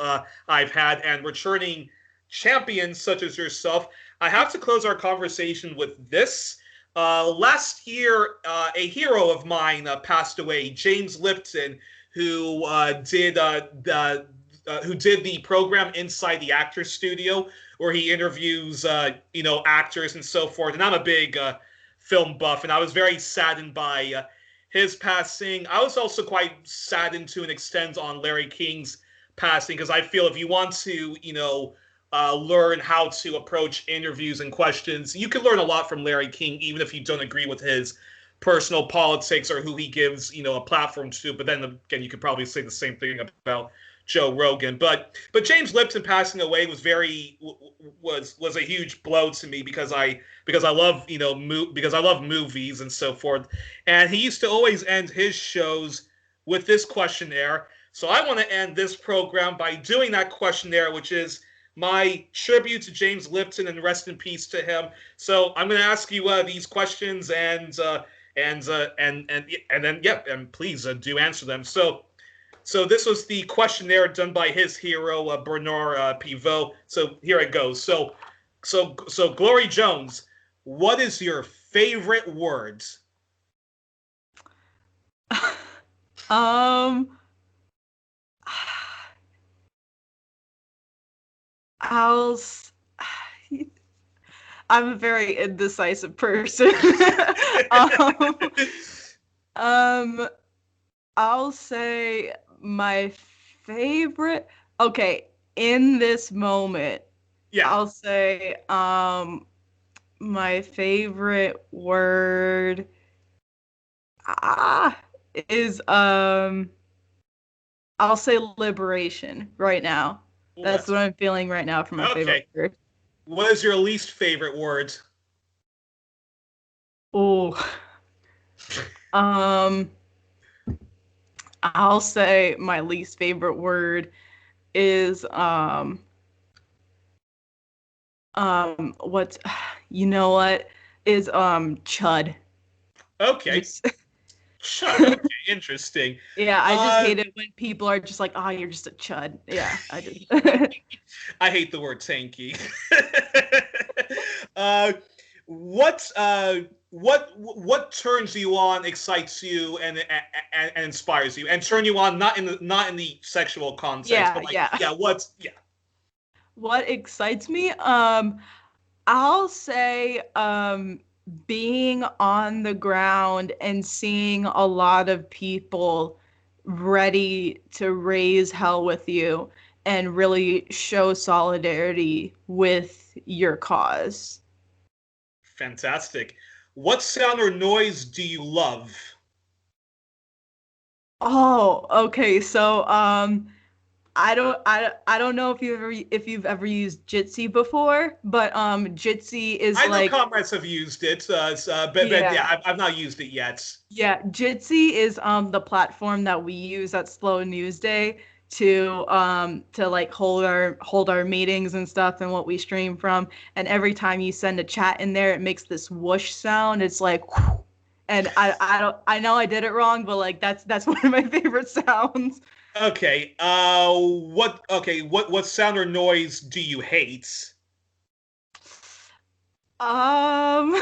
I've had and returning champions such as yourself, I have to close our conversation with this. Last year, a hero of mine passed away, James Lipton, who did the program Inside the Actors Studio, where he interviews, actors and so forth. And I'm a big film buff, and I was very saddened by his passing. I was also quite saddened to an extent on Larry King's passing, because I feel if you want to, learn how to approach interviews and questions, you can learn a lot from Larry King, even if you don't agree with his personal politics or who he gives, a platform to. But then again, you could probably say the same thing about Joe Rogan. But James Lipton passing away was a huge blow to me, because I love because I love movies and so forth. And he used to always end his shows with this questionnaire. So I want to end this program by doing that questionnaire, which is my tribute to James Lipton and rest in peace to him. So I'm going to ask you these questions, and please do answer them. So this was the questionnaire done by his hero, Bernard Pivot. So here it goes. So Glory Jones, what is your favorite word? I'm a very indecisive person. I'll say my favorite. Okay, in this moment, yeah, I'll say my favorite word is I'll say liberation right now. Ooh, That's that's what I'm feeling right now for my favorite okay. word. What is your least favorite word? Oh, um, I'll say my least favorite word is what's you know what is chud. Okay, Just chud. Okay, interesting. yeah, I just Uh, hate it when people are just like, "Oh, you're just a chud." Yeah, I just I hate the word tanky. uh, what turns you on, excites you, and inspires you, and turn you on not in the sexual context, yeah, but like yeah. yeah, what's yeah. What excites me? I'll say being on the ground and seeing a lot of people ready to raise hell with you and really show solidarity with your cause. Fantastic. What sound or noise do you love? Oh, okay. So I don't know if you've ever used Jitsi before, but Jitsi is I know like comrades have used it, but yeah, yeah. I've not used it yet. Yeah, Jitsi is the platform that we use at Slow News Day to like hold our meetings and stuff and what we stream from. And every time you send a chat in there, it makes this whoosh sound. It's like whoosh. And I know I did it wrong, but like that's one of my favorite sounds. Okay. What sound or noise do you hate? Um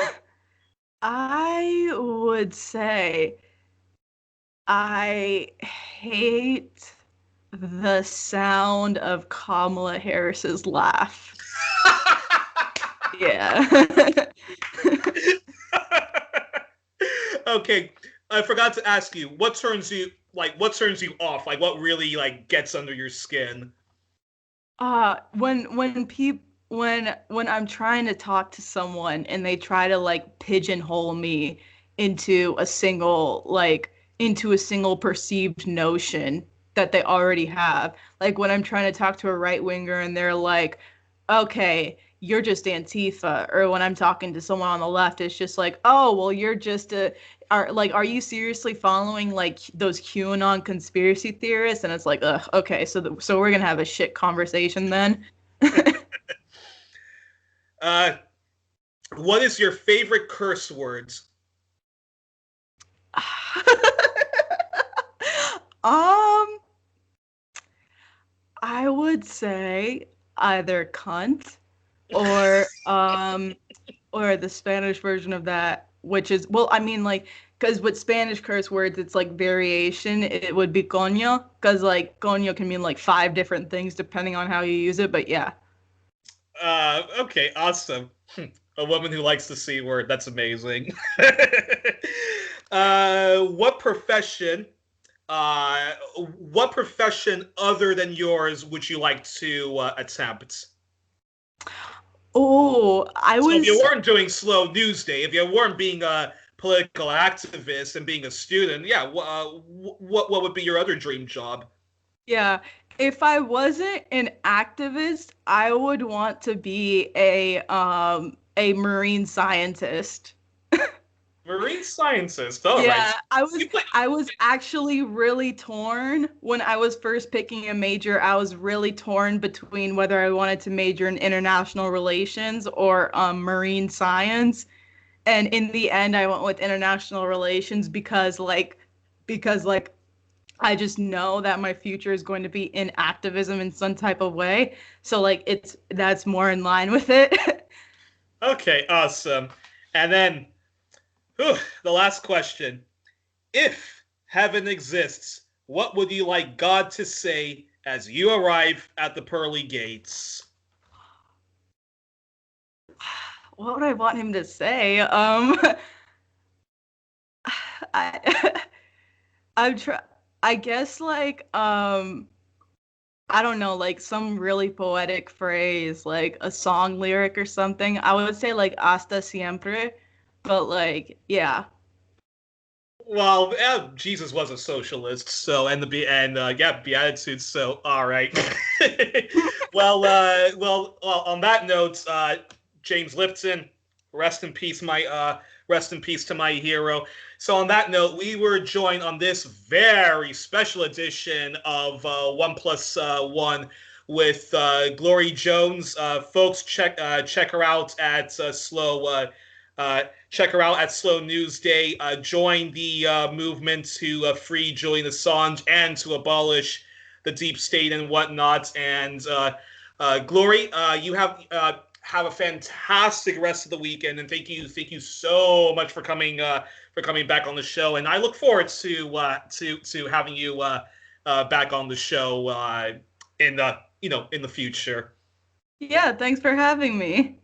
I would say I hate the sound of Kamala Harris's laugh. Yeah. Okay, I forgot to ask you. What turns you off? Like what really like gets under your skin? When I'm trying to talk to someone and they try to like pigeonhole me into a single like into a single perceived notion that they already have. Like when I'm trying to talk to a right winger and they're like, "Okay, you're just Antifa," or when I'm talking to someone on the left, it's just like, "Oh, well, you're just a are you seriously following like those QAnon conspiracy theorists?" And it's like, ugh, okay, so we're gonna have a shit conversation then. Uh, what is your favorite curse words? um, I would say either cunt or the Spanish version of that, which is well, I mean like because with Spanish curse words, it's like variation. It would be coño, because like coño can mean like five different things depending on how you use it. But yeah. Okay, awesome. A woman who likes the C word. That's amazing. What profession? What profession other than yours would you like to attempt? Oh, I So if you was weren't doing slow news day, if you weren't being a political activist and being a student, yeah, what would be your other dream job? yeah. If I wasn't an activist, I would want to be a marine scientist. Marine scientist. All right. Yeah, I was You play. I was actually really torn when I was first picking a major. I was really torn between whether I wanted to major in international relations or marine science. And in the end, I went with international relations because I just know that my future is going to be in activism in some type of way. So like that's more in line with it. Okay, awesome. And then, whew, the last question: if heaven exists, what would you like God to say as you arrive at the pearly gates? What would I want him to say? I I'm try I guess like I don't know, like some really poetic phrase, like a song lyric or something. I would say like hasta siempre, but like, yeah. Well, Jesus was a socialist, so yeah, Beatitudes. So all right. Well. On that note, James Lipton, rest in peace to my hero. So on that note, we were joined on this very special edition of One Plus One with Glory Jones. Folks, check her out at check her out at Slow News Day. Join the movement to free Julian Assange and to abolish the deep state and whatnot. And Glory, you have a fantastic rest of the weekend, and thank you so much for coming back on the show. And I look forward to having you back on the show in the future. Yeah, thanks for having me.